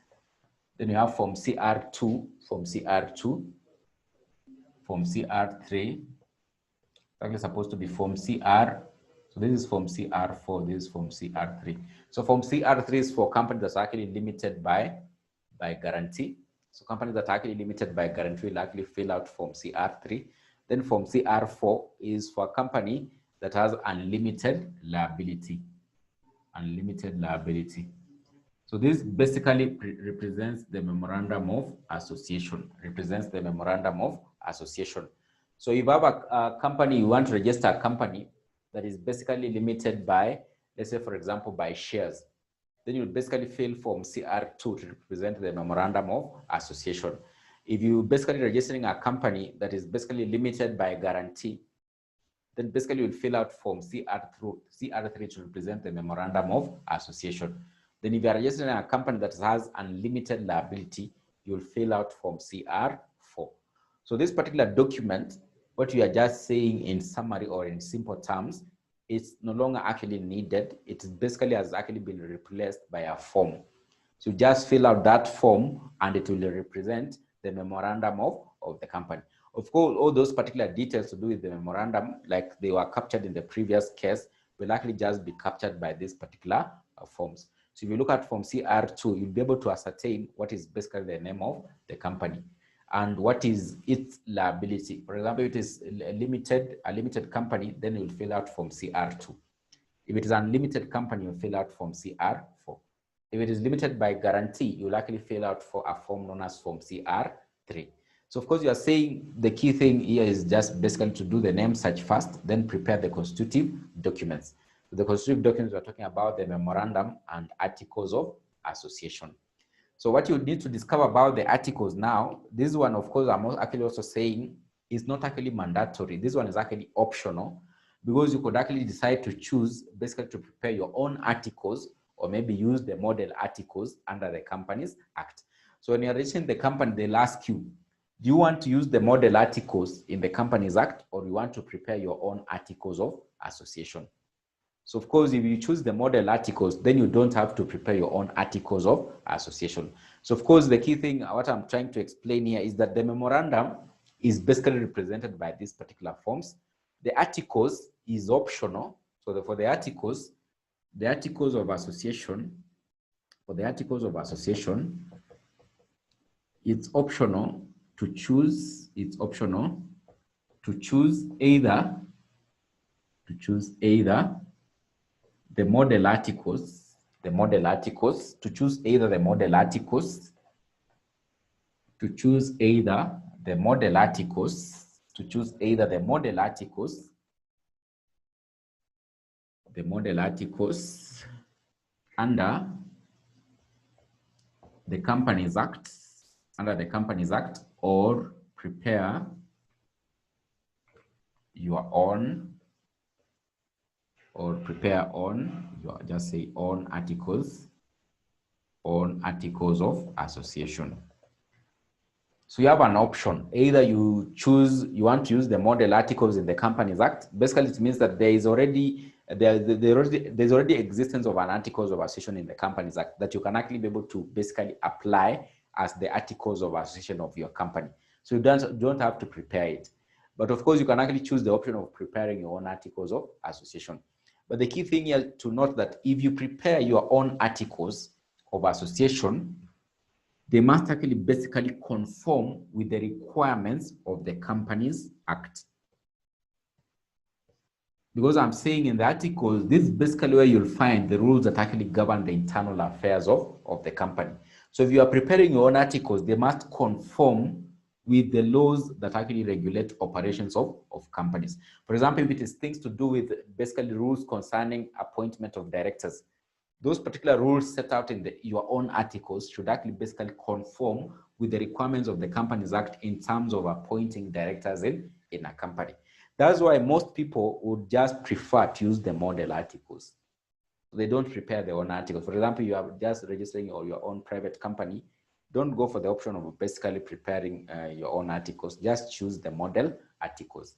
Then you have form CR2, form CR3. It's actually supposed to be form CR. So this is form CR4, this is form CR3. So form CR3 is for companies that's actually limited by guarantee. So companies that are actually limited by guarantee will actually fill out form CR3. Then form CR4 is for a company that has unlimited liability. So this basically represents the memorandum of association. So if you have a company, you want to register a company that is basically limited by, let's say, for example, by shares, then you basically fill form CR2 to represent the memorandum of association. If you basically registering a company that is basically limited by guarantee, then basically you'll fill out form CR3 to represent the memorandum of association. Then if you are registering a company that has unlimited liability, you'll fill out Form CR4. So this particular document, what you are just saying in summary or in simple terms, it's no longer actually needed. It basically has actually been replaced by a form. So just fill out that form and it will represent the memorandum of the company. Of course, all those particular details to do with the memorandum, like they were captured in the previous case, will actually just be captured by these particular forms. So if you look at Form CR2, you'll be able to ascertain what is basically the name of the company and what is its liability. For example, if it is a limited company, then you'll fill out Form CR2. If it is an unlimited company, you'll fill out Form CR4. If it is limited by guarantee, you'll actually fill out for a form known as Form CR3. So of course, you are saying the key thing here is just basically to do the name search first, then prepare the constitutive documents. So the constitutive documents, we're talking about the memorandum and articles of association. So what you need to discover about the articles now, this one, of course, I'm actually also saying is not actually mandatory. This one is actually optional because you could actually decide to choose basically to prepare your own articles or maybe use the model articles under the Companies Act. So when you're registering the company, they'll ask you, do you want to use the model articles in the Companies Act or you want to prepare your own articles of association? So of course, if you choose the model articles, then you don't have to prepare your own articles of association. So of course, the key thing, what I'm trying to explain here is that the memorandum is basically represented by these particular forms. The articles is optional. So for the articles of association, it's optional to choose, either the model articles, to choose either the model articles, under the Companies Act, or prepare your own, just say own articles of association. So you have an option. Either you want to use the model articles in the Companies Act. Basically, it means that there's already existence of an articles of association in the Companies Act that you can actually be able to basically apply as the articles of association of your company. So you don't have to prepare it. But of course, you can actually choose the option of preparing your own articles of association. But the key thing here to note that if you prepare your own articles of association, they must actually basically conform with the requirements of the Companies Act. Because I'm saying in the articles, this is basically where you'll find the rules that actually govern the internal affairs of the company. So if you are preparing your own articles, they must conform with the laws that actually regulate operations of companies. For example, if it is things to do with basically rules concerning appointment of directors, those particular rules set out in your own articles should actually basically conform with the requirements of the Companies Act in terms of appointing directors in a company. That's why most people would just prefer to use the model articles. They don't prepare their own articles. For example, you are just registering your own private company. Don't go for the option of basically preparing your own articles. Just choose the model articles.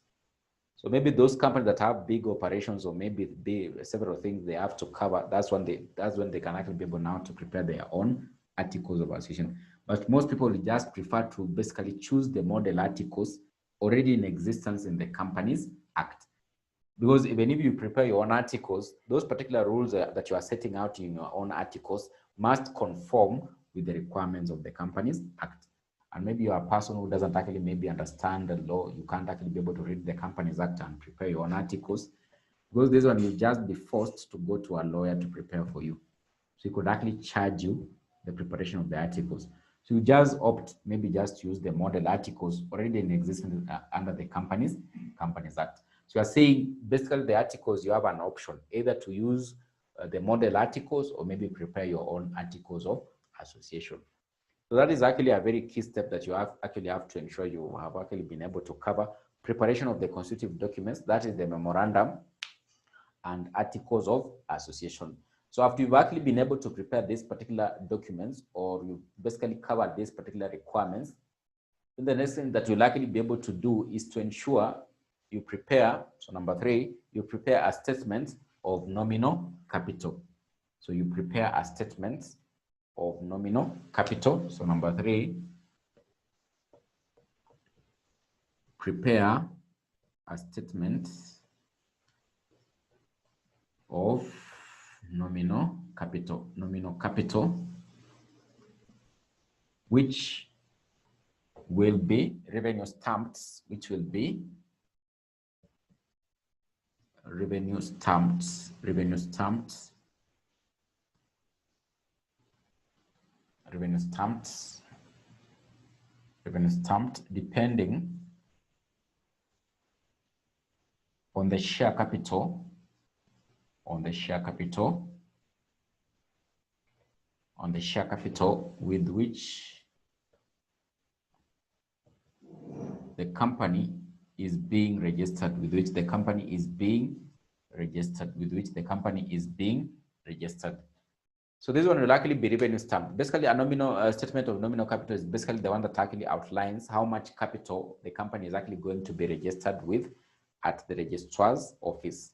So maybe those companies that have big operations or maybe several things they have to cover, that's when they can actually be able now to prepare their own articles of association. But most people just prefer to basically choose the model articles already in existence in the Companies Act. Because even if you prepare your own articles, those particular rules that you are setting out in your own articles must conform with the requirements of the Companies Act. And maybe you're a person who doesn't actually maybe understand the law, you can't actually be able to read the Companies Act and prepare your own articles, because this one you'll just be forced to go to a lawyer to prepare for you. So he could actually charge you the preparation of the articles. So you just opt, maybe just use the model articles already in existence under the Companies Act. So you're saying basically the articles, you have an option, either to use the model articles or maybe prepare your own articles of association. So that is actually a very key step that you have to ensure you have actually been able to cover. Preparation of the constitutive documents, that is the memorandum and articles of association. So after you've actually been able to prepare these particular documents, or you basically covered these particular requirements, then the next thing that you'll likely be able to do is to ensure you prepare, so number 3, you prepare a statement of nominal capital. So you prepare a statement of nominal capital. So number 3, prepare a statement of nominal capital, which will be revenue stamped, depending on the share capital, with which the company is being registered, So this one will actually be revenue stamped. Basically, a nominal statement of nominal capital is basically the one that actually outlines how much capital the company is actually going to be registered with at the registrar's office.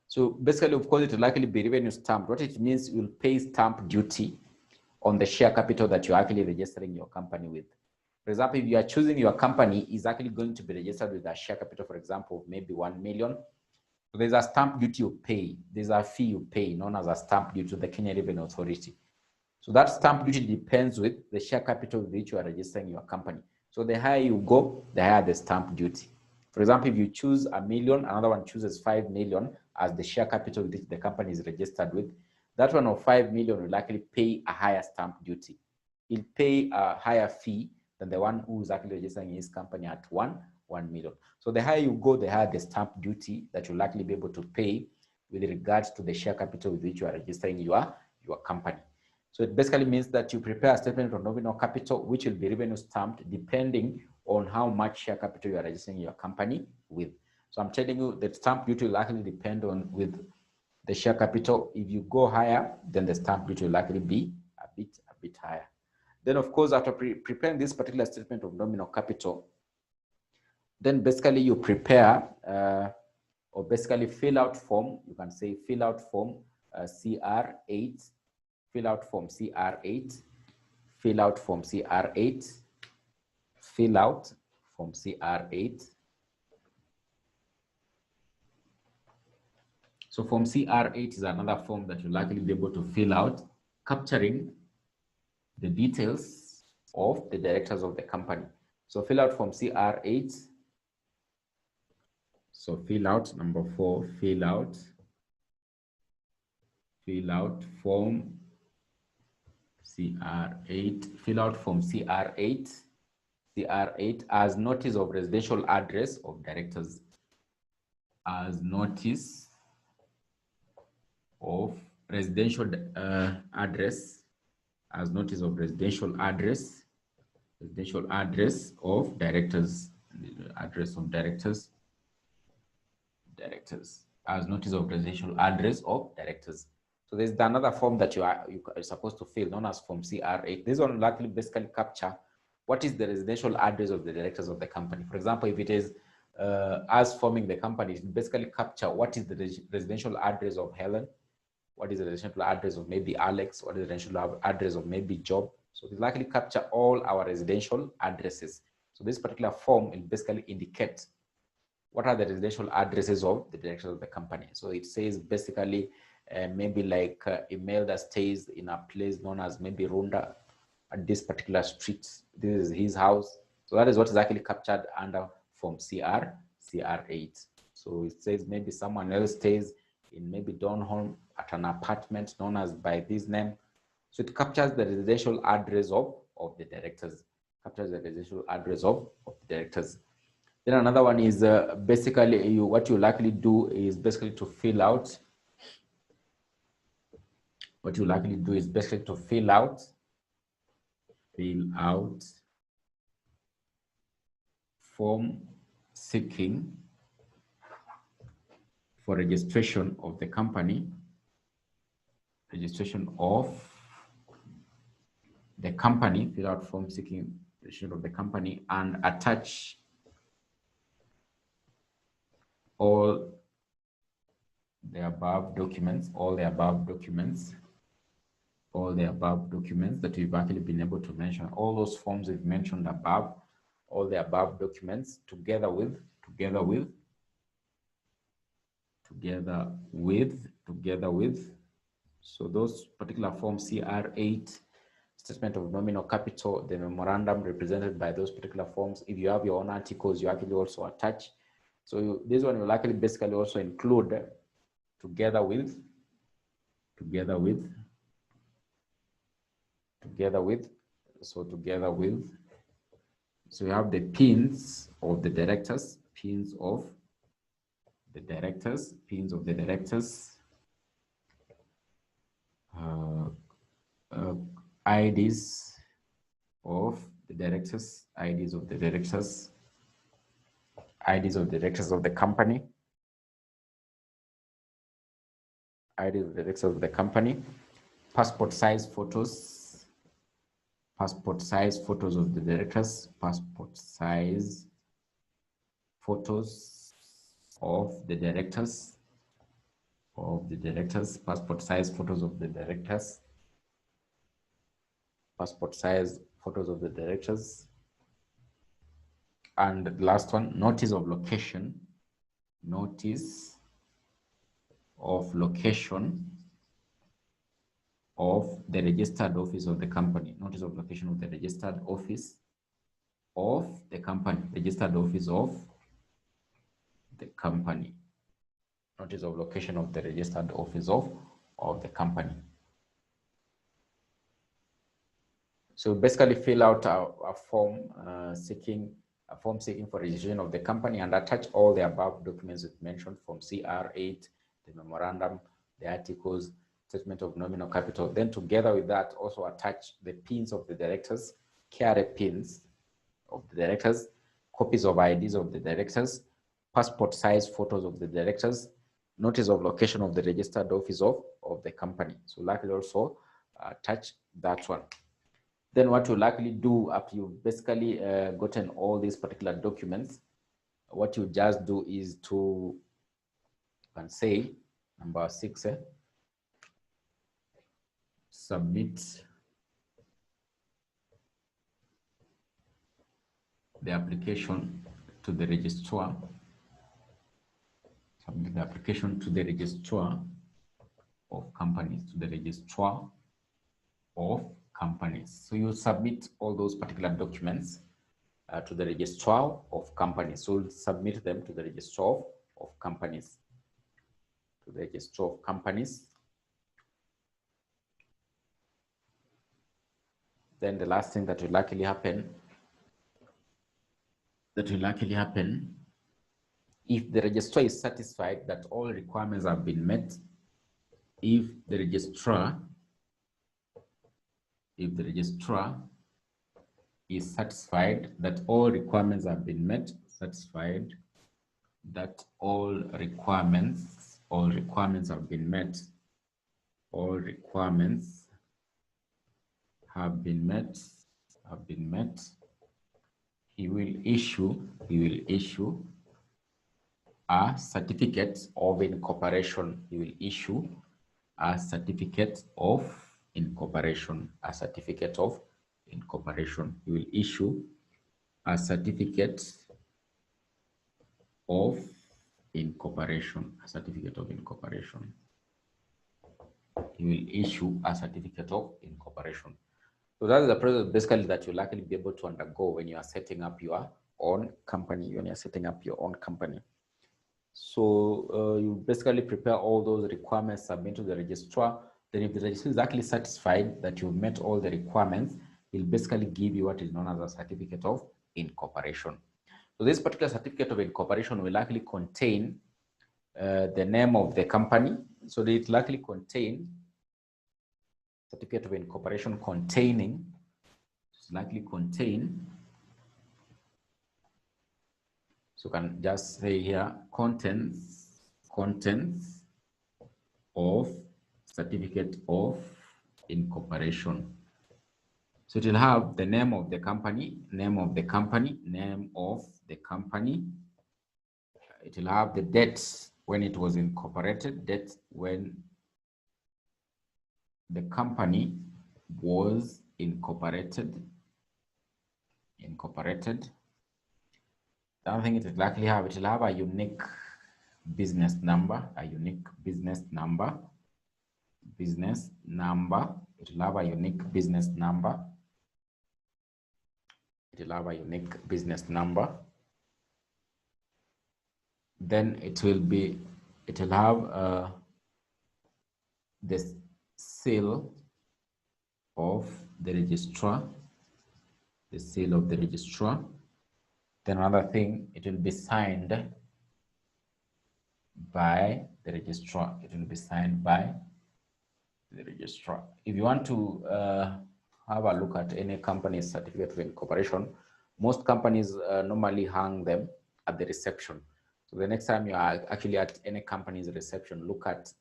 So basically, of course, it will likely be revenue stamped. What it means, you will pay stamp duty on the share capital that you're actually registering your company with. For example, if you are choosing your company is actually going to be registered with a share capital, for example, of maybe 1 million. So there's a stamp duty you pay. There's a fee you pay known as a stamp duty to the Kenya Revenue Authority. So that stamp duty depends with the share capital with which you are registering your company. So the higher you go, the higher the stamp duty. For example, if you choose 1 million, another one chooses 5 million as the share capital with which the company is registered with, that one of 5 million will likely pay a higher stamp duty. He'll pay a higher fee than the one who is actually registering his company at 1 million. So the higher you go, the higher the stamp duty that you'll likely be able to pay with regards to the share capital with which you are registering your company. So it basically means that you prepare a statement of nominal capital, which will be revenue stamped depending on how much share capital you are registering your company with. So I'm telling you that stamp duty will actually depend on with the share capital. If you go higher, then the stamp duty will likely be a bit higher. Then, of course, after preparing this particular statement of nominal capital, then basically you prepare or basically fill out form. You can say fill out form CR8, fill out form CR8, fill out form CR8, fill out form CR8. So form CR8 is another form that you'll likely be able to fill out, capturing the details of the directors of the company. So fill out form CR8. So fill out number 4, fill out form CR8, fill out form CR8 as notice of residential address of directors, as notice of residential address, as notice of residential address of directors, address of directors, as notice of residential address of directors. So there's another form that you are supposed to fill, known as form CR8. This one will actually basically capture what is the residential address of the directors of the company. For example, if it is us forming the company, it basically capture what is the residential address of Helen, what is the residential address of maybe Alex, what is the residential address of maybe Job. So it likely capture all our residential addresses. So this particular form will basically indicate what are the residential addresses of the directors of the company. So it says basically maybe like a male that stays in a place known as maybe Runda at this particular street. This is his house. So that is what is actually captured under form CR8. So it says maybe someone else stays in maybe Donholm at an apartment known as by this name. So it captures the residential address of the directors. Captures the residential address of the directors. Then another one is basically what you likely do is basically to fill out. What you likely do is basically to fill out form seeking for registration of the company registration of the company, fill out form seeking registration of the company, and attach all the above documents, all the above documents that we've actually been able to mention, all those forms we've mentioned above, all the above documents together with, so those particular forms, CR8, statement of nominal capital, the memorandum represented by those particular forms. If you have your own articles, you actually also attach. So this one will actually basically also include together with, so you have the pins of the directors, IDs of the directors, IDs of the directors of the company, passport size photos of the directors, passport size photos of the directors, passport size photos of the directors, and the last one, notice of location of the registered office of the company, notice of location of the registered office of the company, notice of location of the registered office of the company. So basically fill out a form seeking for registration of the company and attach all the above documents that mentioned from CR8, the memorandum, the articles, statement of nominal capital. Then together with that, also attach the pins of the directors, KRA pins of the directors, copies of IDs of the directors, passport size photos of the directors, notice of location of the registered office of the company. So likely also attach that one. Then what you'll likely do after you've basically gotten all these particular documents, what you just do is to, you can say, number 6, submit the application to the registrar, of companies, So you submit all those particular documents to the registrar of companies. So we'll submit them to the registrar of companies. Then the last thing that will likely happen, if the registrar is satisfied that all requirements have been met, if the registrar is satisfied that all requirements have been met, all requirements have been met, he will issue a certificate of incorporation. He will issue a certificate of incorporation. He will issue a certificate of incorporation. So that is the process basically that you'll likely be able to undergo when you are setting up your own company. So you basically prepare all those requirements, submit to the registrar. Then if the registrar is actually satisfied that you've met all the requirements, he'll basically give you what is known as a certificate of incorporation. So this particular certificate of incorporation will likely contain the name of the company. So it likely contain certificate of incorporation containing, so you can just say here, contents of certificate of incorporation. So it will have the name of the company, name of the company, name of the company. It will have the dates when it was incorporated, dates when the company was incorporated. The other thing it will likely have, it will have a unique business number, It will have a unique business number. It will have a unique business number. Then it will have the seal of the registrar. Then another thing, it will be signed by the registrar. If you want to have a look at any company's certificate of incorporation, most companies normally hang them at the reception. So the next time you are actually at any company's reception, look at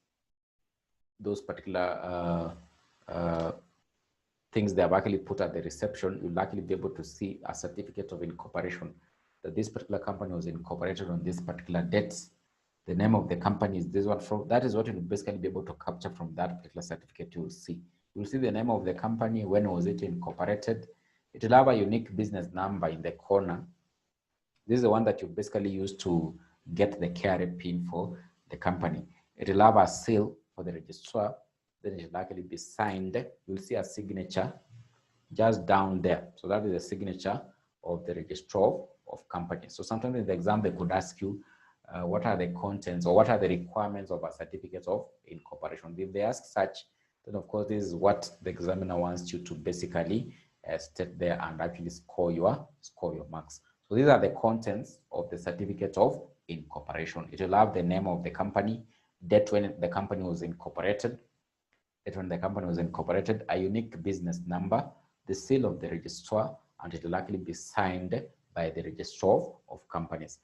those particular things they have actually put at the reception. You'll likely be able to see a certificate of incorporation, that this particular company was incorporated on this particular dates. The name of the company is this one. From that is what you'll basically be able to capture from that particular certificate. You'll see the name of the company, when was it incorporated. It will have a unique business number in the corner. This is the one that you basically use to get the KRA pin for the company. It will have a seal for the registrar. Then it will likely be signed. You'll see a signature just down there. So that is the signature of the registrar of companies. So sometimes in the exam they could ask you what are the contents or what are the requirements of a certificate of incorporation. If they ask such, then of course this is what the examiner wants you to basically state there and actually score your marks. So these are the contents of the certificate of incorporation. It will have the name of the company, date when the company was incorporated, a unique business number, the seal of the registrar, and it will likely be signed by the registrar of companies.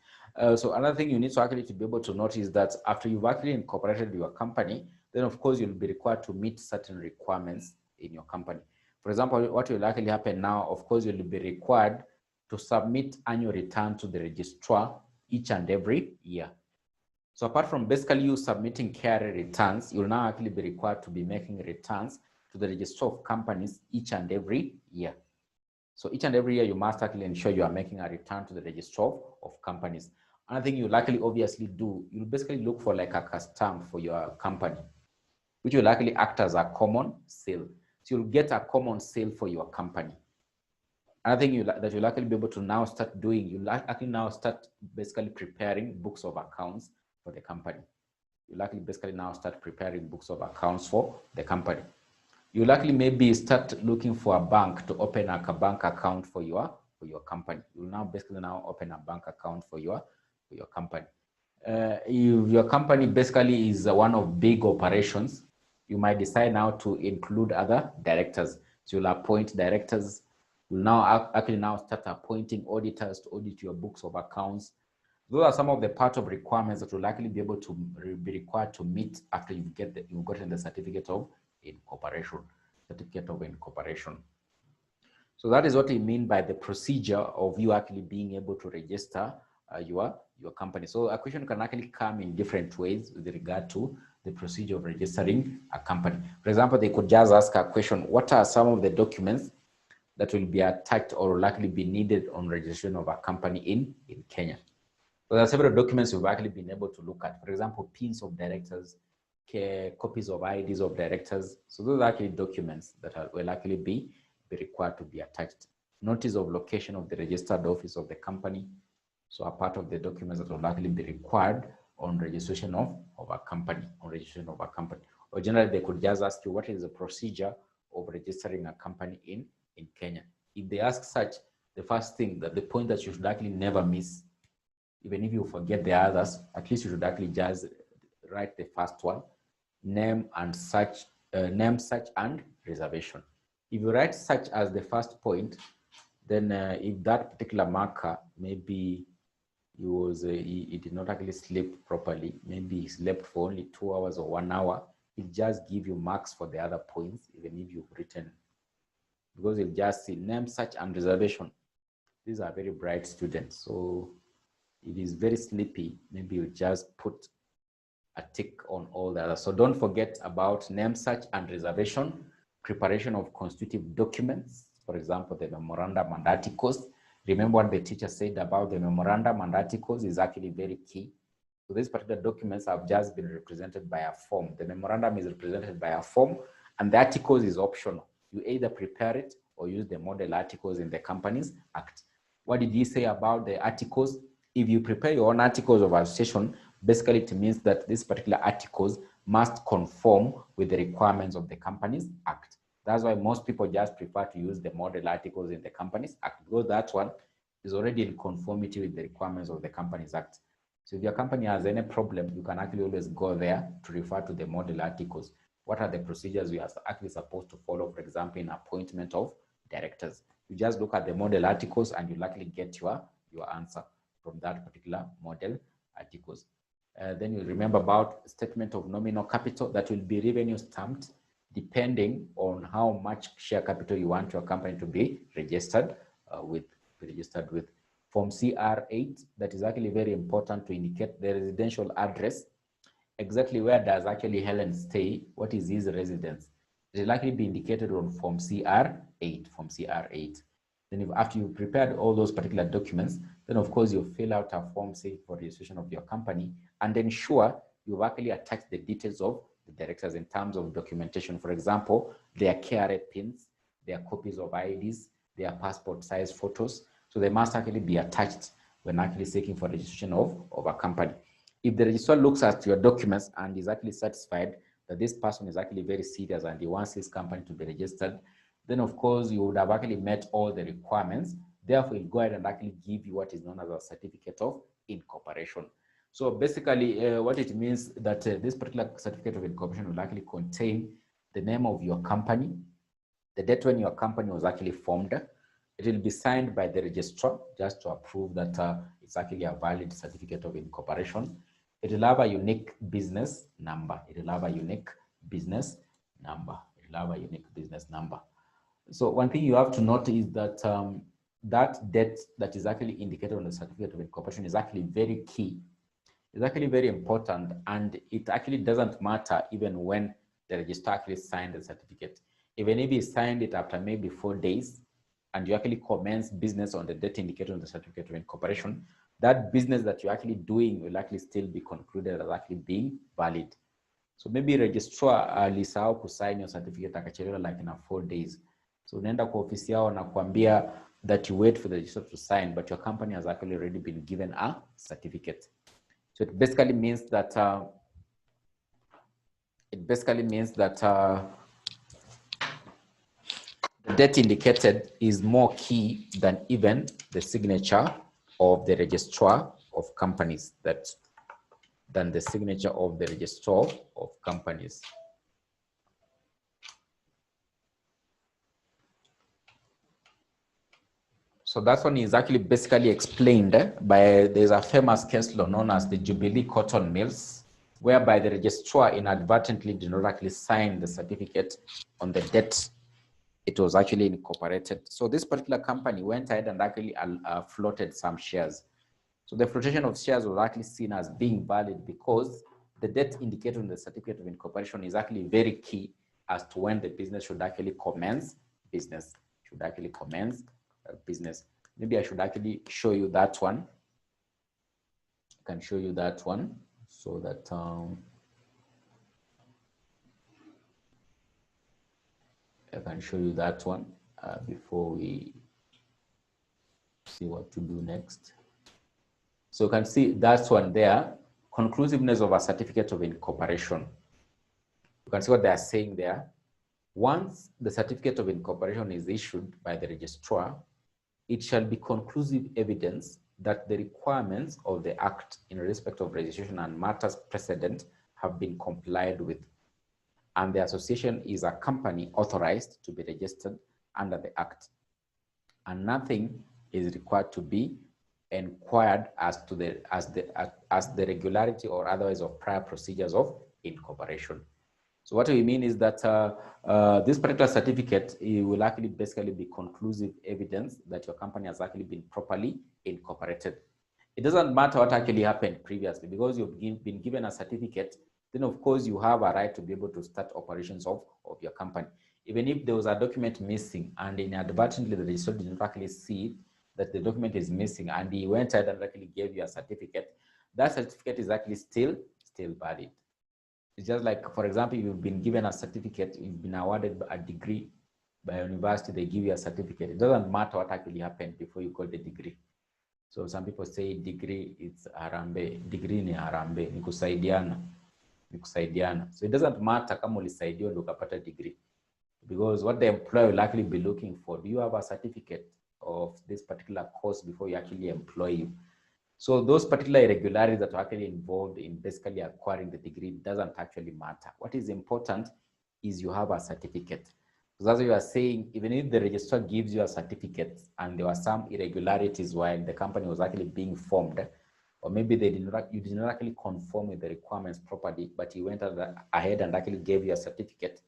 So another thing you need to actually to be able to notice that after you've actually incorporated your company, then of course you'll be required to meet certain requirements in your company. For example, what will likely happen now, of course, you'll be required to submit annual return to the registrar each and every year. So apart from basically you submitting KRA returns, you'll now actually be required to be making returns to the registrar of companies each and every year. So each and every year, you must actually ensure you are making a return to the registrar of companies. Another thing you likely obviously do, you'll basically look for like a custom for your company, which will likely act as a common sale. So you'll get a common sale for your company. Another thing that you'll likely be able to now start doing, you'll actually now start basically preparing books of accounts for the company. You'll likely basically now start preparing books of accounts for the company. You likely maybe start looking for a bank to open a bank account for your company. You'll now basically now open a bank account for your company. If your company basically is one of big operations, you might decide now to include other directors. So you'll appoint directors. You'll now actually now start appointing auditors to audit your books of accounts. Those are some of the part of requirements that you'll likely be able to be required to meet after you've gotten the certificate of incorporation. So that is what we mean by the procedure of you actually being able to register your company. So a question can actually come in different ways with regard to the procedure of registering a company. For example, they could just ask a question: what are some of the documents that will be attached or likely be needed on registration of a company in Kenya? So there are several documents we've actually been able to look at. For example, pins of directors, copies of IDs of directors. So those are actually documents that will actually be required to be attached. Notice of location of the registered office of the company. So a part of the documents that will likely be required on registration of a company, Or generally, they could just ask you, what is the procedure of registering a company in Kenya? If they ask such, the first thing, the point that you should actually never miss, even if you forget the others, at least you should actually just write the first one: name such and reservation. If you write such as the first point, then if that particular marker, maybe he did not actually sleep properly, maybe he slept for only 2 hours or 1 hour, it just give you marks for the other points, even if you've written, because you'll just see name, search, and reservation. These are very bright students, so it is very sleepy. Maybe you just put a tick on all the others. So don't forget about name, search, and reservation, preparation of constitutive documents, for example, the memorandum and articles. Remember what the teacher said about the memorandum and articles is actually very key. So these particular documents have just been represented by a form. The memorandum is represented by a form, and the articles is optional. You either prepare it or use the model articles in the Companies Act. What did he say about the articles? If you prepare your own articles of association, basically it means that these particular articles must conform with the requirements of the Companies Act. That's why most people just prefer to use the model articles in the Companies Act, because that one is already in conformity with the requirements of the Companies Act. So if your company has any problem, you can actually always go there to refer to the model articles. What are the procedures we are actually supposed to follow, for example, in appointment of directors? You just look at the model articles and you'll actually get your answer from that particular model articles. Then you remember about statement of nominal capital that will be revenue stamped depending on how much share capital you want your company to be registered with. Form CR8, that is actually very important to indicate the residential address. Exactly where does actually Helen stay? What is his residence? It will likely be indicated on Form CR8. Form CR8. Then after you've prepared all those particular documents, then of course you fill out a form, say, for registration of your company, and ensure you've actually attached the details of the directors in terms of documentation. For example, their KRA pins, their copies of IDs, their passport size photos. So they must actually be attached when actually seeking for registration of a company. If the registrar looks at your documents and is actually satisfied that this person is actually very serious and he wants his company to be registered, then of course you would have actually met all the requirements. Therefore, he'll go ahead and actually give you what is known as a certificate of incorporation. So basically, what it means that this particular certificate of incorporation will actually contain the name of your company, the date when your company was actually formed. It will be signed by the registrar just to approve that it's actually a valid certificate of incorporation. It will have a unique business number. It will have a unique business number. It will have a unique business number. So one thing you have to note is that that date that is actually indicated on the certificate of incorporation is actually very key. It's actually very important, and it actually doesn't matter even when the registrar actually signed the certificate. Even if he signed it after maybe 4 days, and you actually commence business on the date indicated on the certificate of incorporation, that business that you're actually doing will actually still be concluded as actually being valid. So maybe registrar alisahau kusign your certificate akachelewa like in 4 days. So unaenda kwa ofisi yao na kuambia that you wait for the registrar to sign, but your company has actually already been given a certificate. So it basically means that the date indicated is more key than even the signature of the registrar of companies, than the signature of the registrar of companies. So that one is actually basically explained by, there's a famous case law known as the Jubilee Cotton Mills, whereby the registrar inadvertently did not actually sign the certificate on the date it was actually incorporated. So this particular company went ahead and actually floated some shares. So the flotation of shares was actually seen as being valid because the date indicated in the certificate of incorporation is actually very key as to when the business should actually commence business. Maybe I should actually show you that one. I can show you that one so that I can show you that one before we see what to do next. So you can see that one there, conclusiveness of a certificate of incorporation. You can see what they are saying there. Once the certificate of incorporation is issued by the registrar, it shall be conclusive evidence that the requirements of the Act in respect of registration and matters precedent have been complied with, and the association is a company authorized to be registered under the Act, and nothing is required to be inquired as to the regularity or otherwise of prior procedures of incorporation. So what we mean is that this particular certificate, it will actually basically be conclusive evidence that your company has actually been properly incorporated. It doesn't matter what actually happened previously, because you've been given a certificate, then of course you have a right to be able to start operations of your company. Even if there was a document missing and inadvertently the registrar didn't actually see that the document is missing and he went ahead and actually gave you a certificate, that certificate is actually still valid. It's just like, for example, you've been given a certificate, you've been awarded a degree by a university, they give you a certificate. It doesn't matter what actually happened before you got the degree. So some people say degree it's harambe, degree ni harambe, ni kusaidiana, ni kusaidiana. So it doesn't matter kama ulisaidiwa ndio ukapata degree, because what the employer will actually be looking for, do you have a certificate of this particular course before you actually employ you? So those particular irregularities that are actually involved in basically acquiring the degree doesn't actually matter. What is important is you have a certificate. So that's what you are saying, even if the registrar gives you a certificate and there were some irregularities while the company was actually being formed, or maybe you did not actually conform with the requirements properly, but you went ahead and actually gave you a certificate,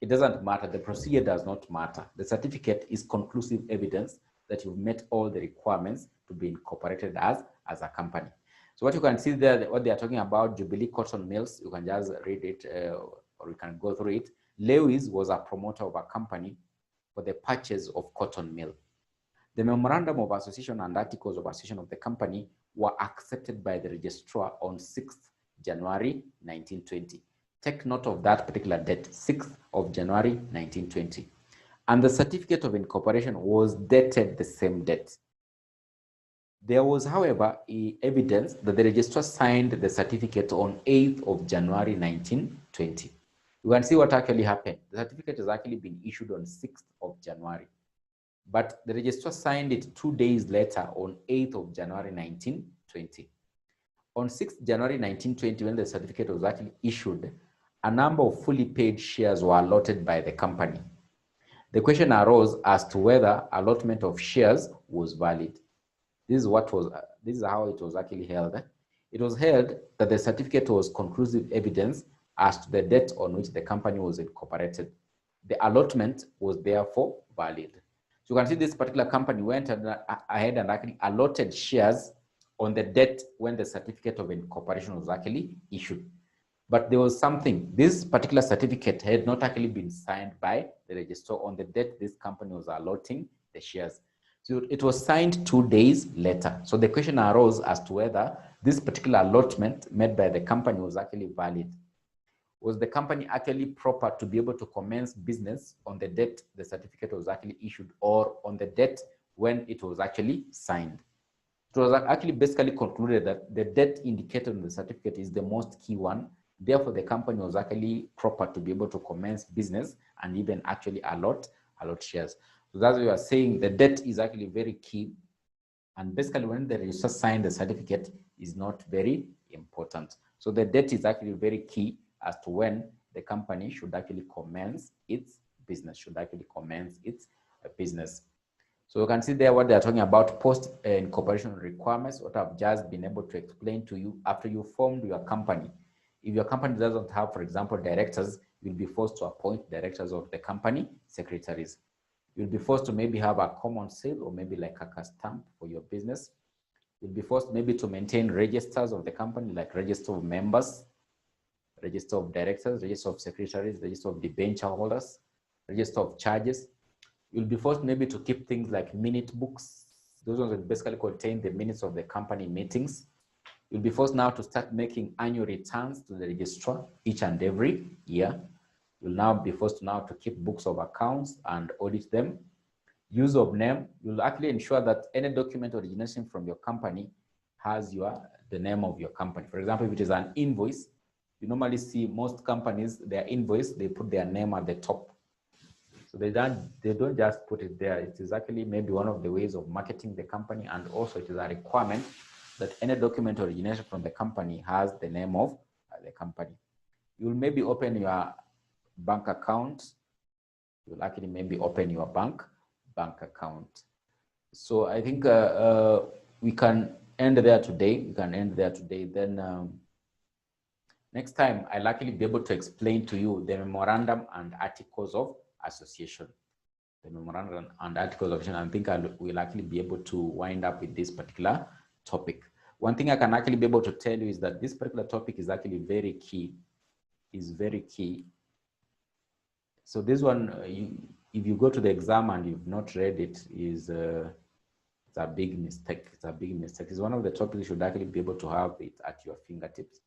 it doesn't matter. The procedure does not matter. The certificate is conclusive evidence that you've met all the requirements to be incorporated as a company. So what you can see there, what they are talking about, Jubilee Cotton Mills, you can just read it or you can go through it. Lewis was a promoter of a company for the purchase of cotton mill. The memorandum of association and articles of association of the company were accepted by the registrar on 6th January 1920. Take note of that particular date, 6th of January 1920. And the certificate of incorporation was dated the same date. There was, however, evidence that the registrar signed the certificate on 8th of January 1920. You can see what actually happened. The certificate has actually been issued on 6th of January, but the registrar signed it 2 days later on 8th of January 1920. On 6th January 1920, when the certificate was actually issued, a number of fully paid shares were allotted by the company. The question arose as to whether allotment of shares was valid. This is how it was actually held. It was held that the certificate was conclusive evidence as to the date on which the company was incorporated. The allotment was therefore valid. So you can see this particular company went ahead and actually allotted shares on the date when the certificate of incorporation was actually issued. But there was something, this particular certificate had not actually been signed by the registrar on the date this company was allotting the shares. So it was signed 2 days later. So the question arose as to whether this particular allotment made by the company was actually valid. Was the company actually proper to be able to commence business on the date the certificate was actually issued, or on the date when it was actually signed? It was actually basically concluded that the date indicated on the certificate is the most key one. Therefore, the company was actually proper to be able to commence business and even actually allot shares. So that's what we are saying. The date is actually very key. And basically, when the registrar signed the certificate is not very important. So the date is actually very key as to when the company should actually commence its business, So you can see there what they are talking about, post-incorporation requirements, what I've just been able to explain to you. After you formed your company, if your company doesn't have, for example, directors, you'll be forced to appoint directors of the company, secretaries. You'll be forced to maybe have a common sale or maybe like a stamp for your business. You'll be forced maybe to maintain registers of the company, like register of members, register of directors, register of secretaries, register of debenture holders, register of charges. You'll be forced maybe to keep things like minute books. Those ones will basically contain the minutes of the company meetings. You'll be forced now to start making annual returns to the registrar each and every year. You'll now be forced to keep books of accounts and audit them. Use of name, you'll actually ensure that any document origination from your company has the name of your company. For example, if it is an invoice, you normally see most companies, their invoice, they put their name at the top. So they don't just put it there. It is actually maybe one of the ways of marketing the company, and also it is a requirement that any document origination from the company has the name of the company. You'll maybe open your bank account. You'll actually maybe open your bank account. So I think we can end there today. Then Next time, I'll actually be able to explain to you the memorandum and articles of association. The memorandum and articles of association. I think we'll actually be able to wind up with this particular topic. One thing I can actually be able to tell you is that this particular topic is actually very key. Is very key. So this one, if you go to the exam and you've not read it, it's a big mistake. It's a big mistake. It's one of the topics you should actually be able to have it at your fingertips.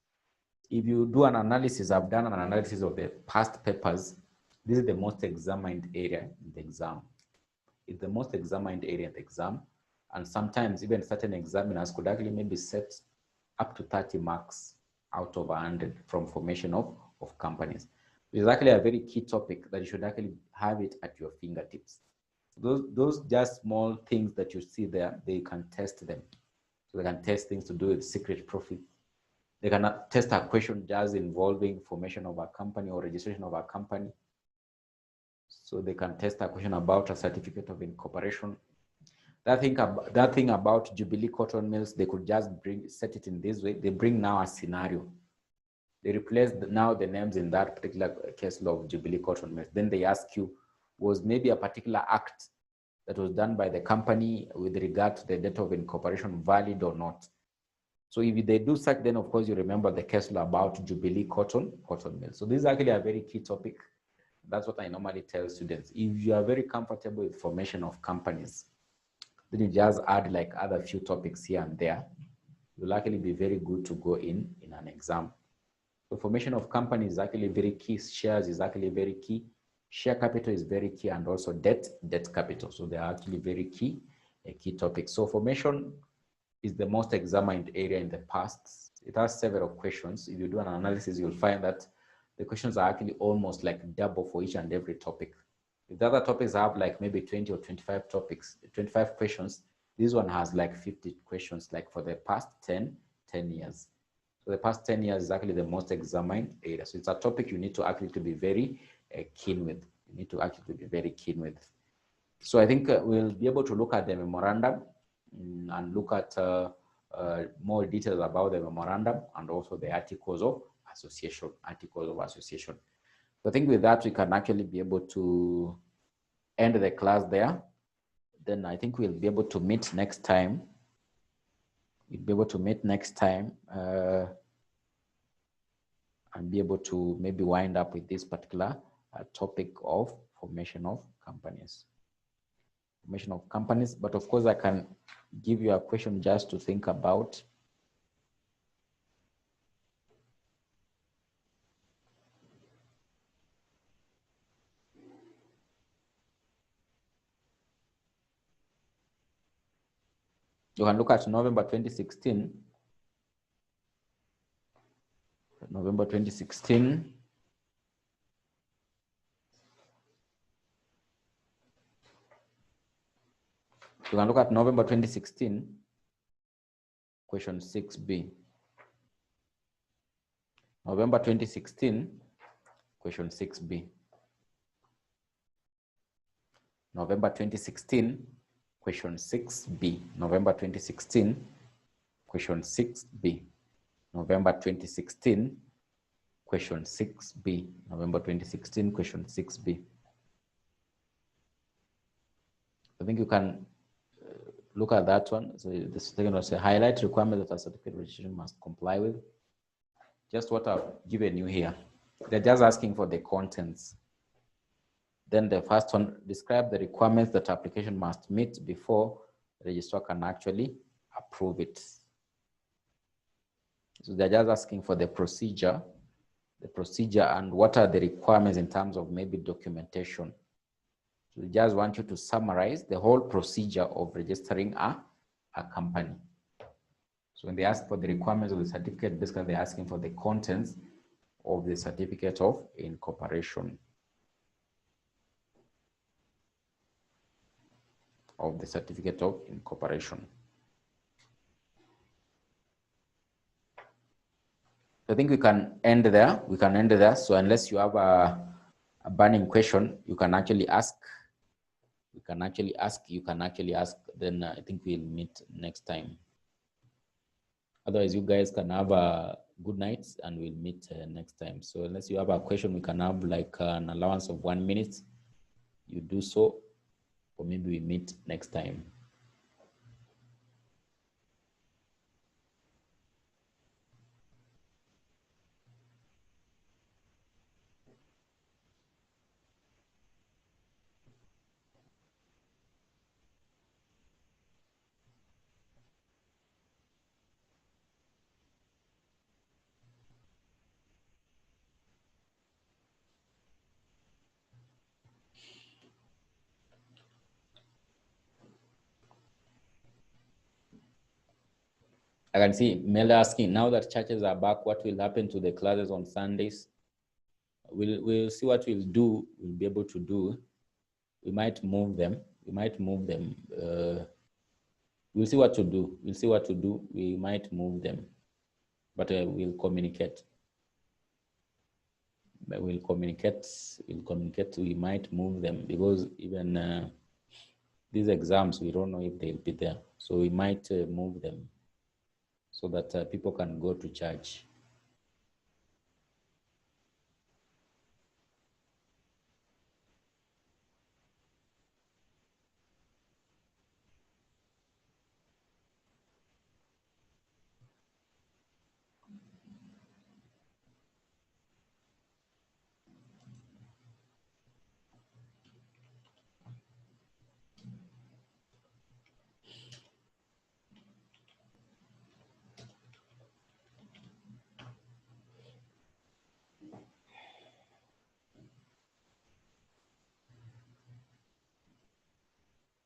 If you do an analysis, I've done an analysis of the past papers. This is the most examined area in the exam. It's the most examined area in the exam. And sometimes even certain examiners could actually maybe set up to 30 marks out of 100 from formation of companies. It's actually a very key topic that you should actually have it at your fingertips. Those just small things that you see there, they can test them. So they can test things to do with secret profit. They can test a question just involving formation of a company or registration of a company. So they can test a question about a certificate of incorporation. That thing about Jubilee Cotton Mills, they could just set it in this way. They bring now a scenario. They replace now the names in that particular case law of Jubilee Cotton Mills. Then they ask you, was maybe a particular act that was done by the company with regard to the date of incorporation valid or not? So if they do such, then of course you remember the case law about Jubilee Cotton Mills. So this is actually a very key topic. That's what I normally tell students. If you are very comfortable with formation of companies, then you just add like other few topics here and there. You'll actually be very good to go in an exam. So formation of companies is actually very key. Shares is actually very key. Share capital is very key, and also debt capital. So they are actually very key, a key topic. So formation is the most examined area in the past. It has several questions. If you do an analysis, you'll find that the questions are actually almost like double for each and every topic. If the other topics have like maybe 20 or 25 topics, 25 questions, this one has like 50 questions, like for the past 10 years. So the past 10 years is actually the most examined area. So it's a topic you need to actually to be very keen with. You need to actually be very keen with. So I think we'll be able to look at the memorandum and look at more details about the memorandum and also the articles of association. So I think with that, we can actually be able to end the class there. Then I think we'll be able to meet next time. We'll be able to meet next time and be able to maybe wind up with this particular topic of formation of companies. Formation of companies, but of course I can give you a question just to think about. You can look at November 2016. November 2016. You can look at November 2016, question 6B. November 2016, question 6B. November 2016, question 6B. November 2016, question 6B. November 2016, question 6B. November 2016, question 6B. I think you can look at that one. So the second one says highlight requirements that a certificate registration must comply with. Just what I've given you here. They're just asking for the contents. Then the first one, describe the requirements that application must meet before the registrar can actually approve it. So they're just asking for the procedure and what are the requirements in terms of maybe documentation. So we just want you to summarize the whole procedure of registering a company. So when they ask for the requirements of the certificate, basically they're asking for the contents of the certificate of incorporation. I think we can end there. So unless you have a burning question, you can actually ask. Then I think we'll meet next time. Otherwise, you guys can have a good night, and we'll meet next time. So unless you have a question, we can have like an allowance of 1 minute. You do so, or maybe we meet next time. I can see Mel asking, now that churches are back, what will happen to the classes on Sundays? We'll see what we'll do. We'll be able to do. We might move them. We might move them. We'll see what to do. We'll see what to do. We might move them, but we'll communicate. We'll communicate. We'll communicate. We might move them because even these exams, we don't know if they'll be there. So we might move them so that people can go to church.